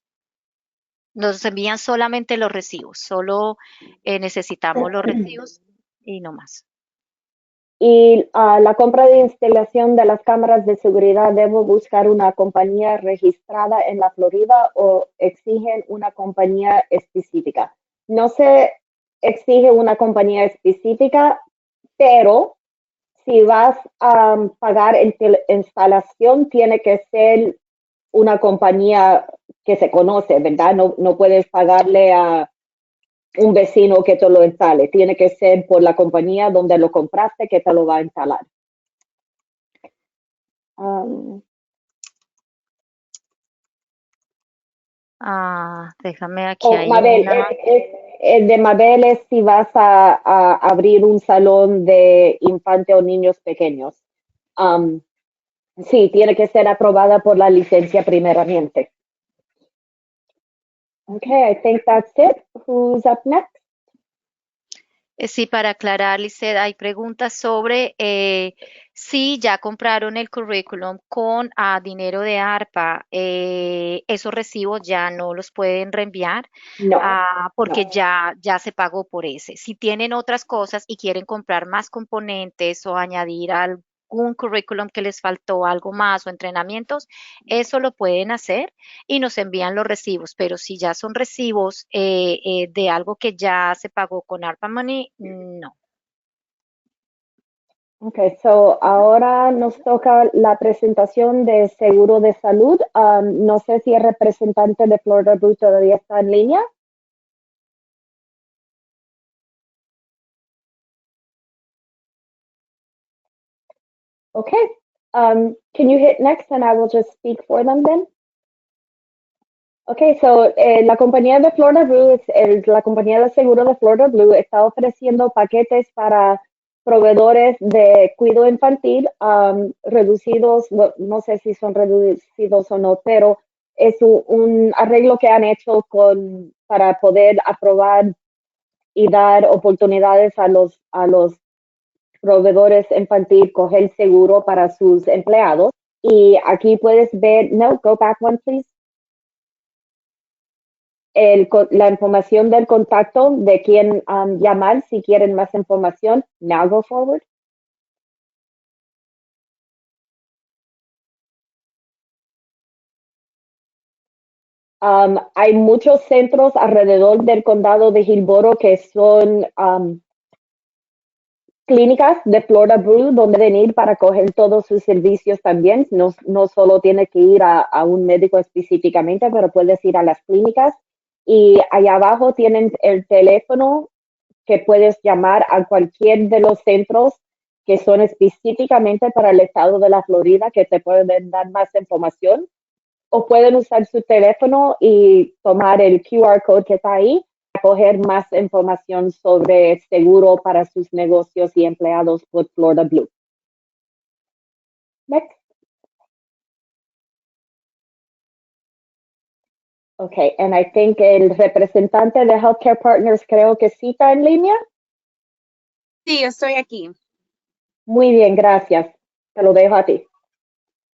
Nos envían solamente los recibos, solo necesitamos los recibos y no más. Y la compra de instalación de las cámaras de seguridad, ¿debo buscar una compañía registrada en la Florida o exigen una compañía específica? No se exige una compañía específica, pero si vas a pagar instalación, tiene que ser una compañía que se conoce, ¿verdad? No puedes pagarle a un vecino que te lo instale. Tiene que ser por la compañía donde lo compraste que te lo va a instalar. Déjame aquí. Mabel, el de Mabel es si vas a abrir un salón de infantes o niños pequeños. Sí, tiene que ser aprobada por la licencia primeramente. Okay, I think that's it. Who's up next? Sí, para aclarar, Lizeth, hay preguntas sobre si ya compraron el currículum con dinero de ARPA, esos recibos ya no los pueden reenviar, no, porque no. ya se pagó por ese. Si tienen otras cosas y quieren comprar más componentes o añadir algún currículum que les faltó, algo más o entrenamientos, eso lo pueden hacer y nos envían los recibos. Pero si ya son recibos de algo que ya se pagó con ARPA Money, no. Okay, so ahora nos toca la presentación de seguro de salud. No sé si el representante de Florida Blue todavía está en línea. Okay, can you hit next and I will just speak for them then? Okay, so la compañía de Florida Blue, la compañía de seguro de Florida Blue está ofreciendo paquetes para proveedores de cuidado infantil reducidos, no sé si son reducidos o no, pero es un arreglo que han hecho para poder aprobar y dar oportunidades a los proveedores infantil coger seguro para sus empleados. Y aquí puedes ver, no, go back one please. La información del contacto de quién llamar si quieren más información. Now go forward. Hay muchos centros alrededor del condado de Hillsborough que son clínicas de Florida Blue donde deben ir para coger todos sus servicios también. No solo tiene que ir a un médico específicamente, pero puedes ir a las clínicas. Y allá abajo tienen el teléfono que puedes llamar a cualquier de los centros que son específicamente para el estado de la Florida, que te pueden dar más información. O pueden usar su teléfono y tomar el QR code que está ahí para coger más información sobre seguro para sus negocios y empleados por Florida Blue. Next. Okay, and I think el representante de Healthcare Partners creo que sí está en línea. Sí, yo estoy aquí. Muy bien, gracias. Te lo dejo a ti.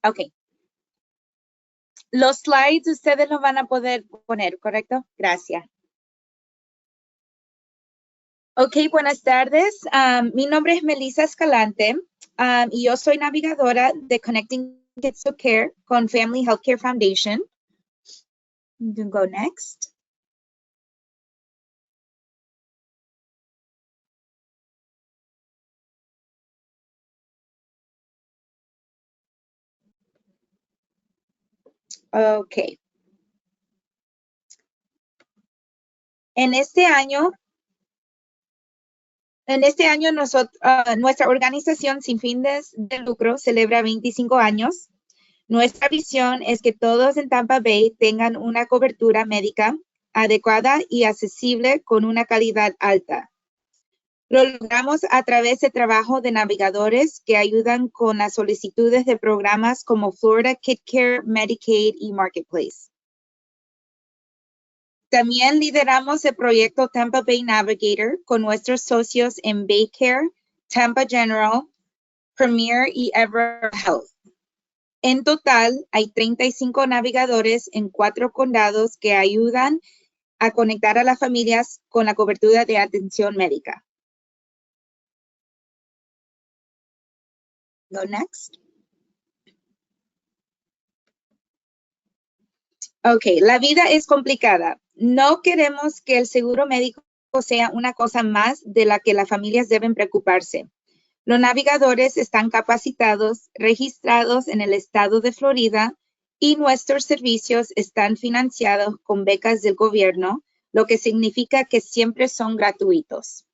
Ok. Los slides ustedes los van a poder poner, ¿correcto? Gracias. Ok, buenas tardes. Mi nombre es Melissa Escalante y yo soy navegadora de Connecting Kids to Care con Family Healthcare Foundation. You can go next. Ok. En este año nuestra organización sin fines de lucro celebra 25 años. Nuestra visión es que todos en Tampa Bay tengan una cobertura médica adecuada y accesible con una calidad alta. Lo logramos a través de trabajo de navegadores que ayudan con las solicitudes de programas como Florida Kid Care, Medicaid y Marketplace. También lideramos el proyecto Tampa Bay Navigator con nuestros socios en Baycare, Tampa General, Premier y Everett Health. En total, hay 35 navegadores en 4 condados que ayudan a conectar a las familias con la cobertura de atención médica. Go next. Ok, la vida es complicada. No queremos que el seguro médico sea una cosa más de la que las familias deben preocuparse. Los navegadores están capacitados, registrados en el estado de Florida y nuestros servicios están financiados con becas del gobierno, lo que significa que siempre son gratuitos.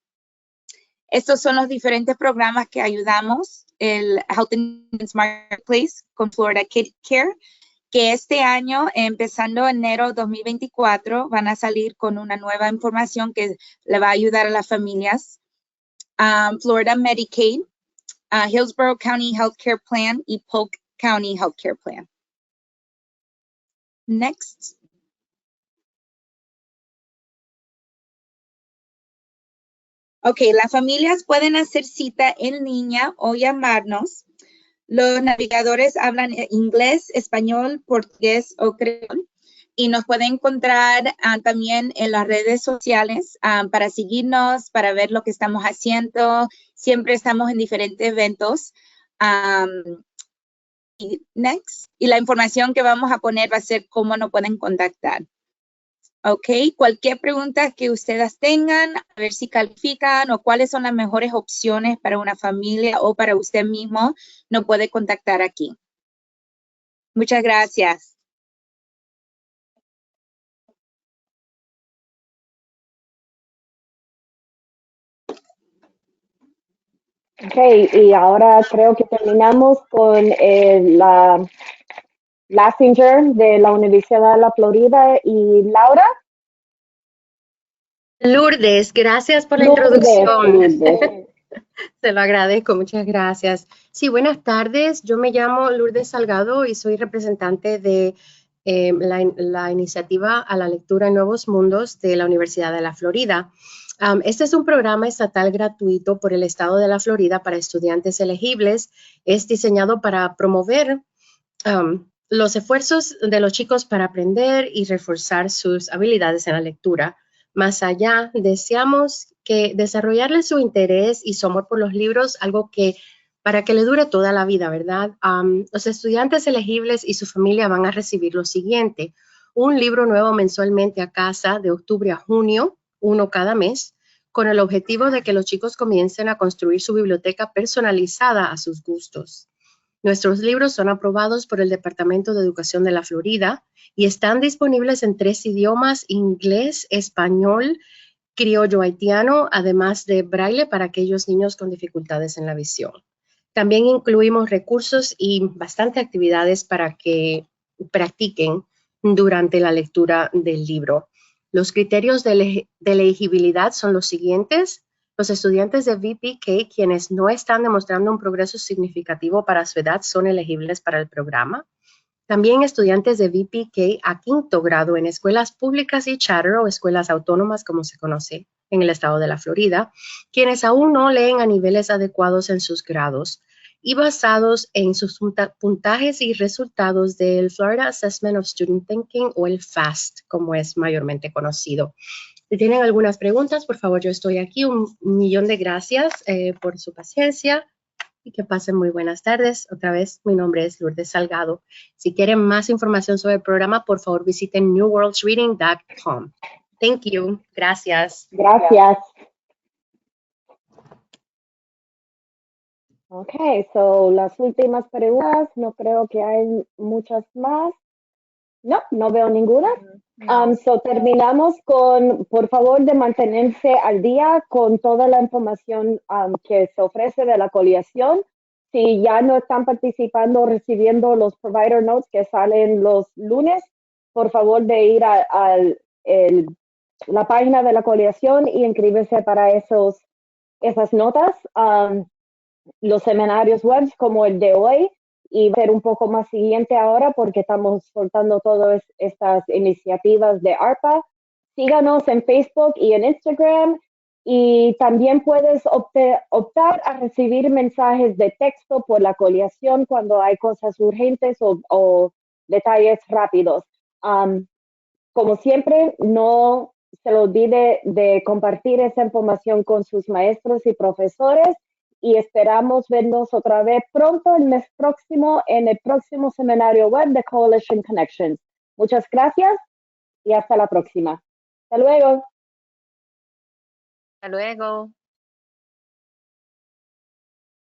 Estos son los diferentes programas que ayudamos, el Health Insurance Marketplace con Florida Kid Care, que este año, empezando enero 2024, van a salir con una nueva información que le va a ayudar a las familias. Florida Medicaid, Hillsborough County Healthcare Plan y Polk County Healthcare Plan. Next. Ok, las familias pueden hacer cita en línea o llamarnos. Los navegadores hablan inglés, español, portugués o creol. Y nos pueden encontrar también en las redes sociales para seguirnos, para ver lo que estamos haciendo. Siempre estamos en diferentes eventos. Y la información que vamos a poner va a ser cómo nos pueden contactar. Ok, cualquier pregunta que ustedes tengan, a ver si califican o cuáles son las mejores opciones para una familia o para usted mismo, nos puede contactar aquí. Muchas gracias. Ok, y ahora creo que terminamos con la Lassinger de la Universidad de la Florida y Laura. Lourdes, gracias por la Lourdes, introducción. Lourdes. Se lo agradezco, muchas gracias. Sí, buenas tardes. Yo me llamo Lourdes Salgado y soy representante de la iniciativa a la lectura en Nuevos Mundos de la Universidad de la Florida. Este es un programa estatal gratuito por el estado de la Florida para estudiantes elegibles. Es diseñado para promover los esfuerzos de los chicos para aprender y reforzar sus habilidades en la lectura. Más allá, deseamos que desarrollarle su interés y su amor por los libros, algo que para que le dure toda la vida, ¿verdad? Los estudiantes elegibles y su familia van a recibir lo siguiente: un libro nuevo mensualmente a casa de octubre a junio, uno cada mes, con el objetivo de que los chicos comiencen a construir su biblioteca personalizada a sus gustos. Nuestros libros son aprobados por el Departamento de Educación de la Florida y están disponibles en 3 idiomas: inglés, español, criollo haitiano, además de braille para aquellos niños con dificultades en la visión. También incluimos recursos y bastante actividades para que practiquen durante la lectura del libro. Los criterios de elegibilidad son los siguientes: los estudiantes de VPK, quienes no están demostrando un progreso significativo para su edad, son elegibles para el programa. También estudiantes de VPK a 5º grado en escuelas públicas y charter o escuelas autónomas, como se conoce en el estado de la Florida, quienes aún no leen a niveles adecuados en sus grados y basados en sus puntajes y resultados del Florida Assessment of Student Thinking o el FAST, como es mayormente conocido. Si tienen algunas preguntas, por favor, yo estoy aquí. Un millón de gracias por su paciencia y que pasen muy buenas tardes. Otra vez, mi nombre es Lourdes Salgado. Si quieren más información sobre el programa, por favor, visiten newworldsreading.com. Thank you. Gracias. Gracias. Ok, so las últimas preguntas, no creo que hay muchas más. No veo ninguna. So terminamos con, por favor, de mantenerse al día con toda la información que se ofrece de la coalición. Si ya no están participando, recibiendo los provider notes que salen los lunes, por favor de ir a la página de la coalición y inscribirse para esas notas. Los seminarios web como el de hoy, y ser un poco más siguiente ahora porque estamos soltando todas estas iniciativas de ARPA. Síganos en Facebook y en Instagram, y también puedes optar a recibir mensajes de texto por la coalición cuando hay cosas urgentes o detalles rápidos. Como siempre, no se le olvide de compartir esa información con sus maestros y profesores, y esperamos vernos otra vez pronto el mes próximo en el próximo seminario web de Coalition Connections. Muchas gracias y hasta la próxima. Hasta luego. Hasta luego.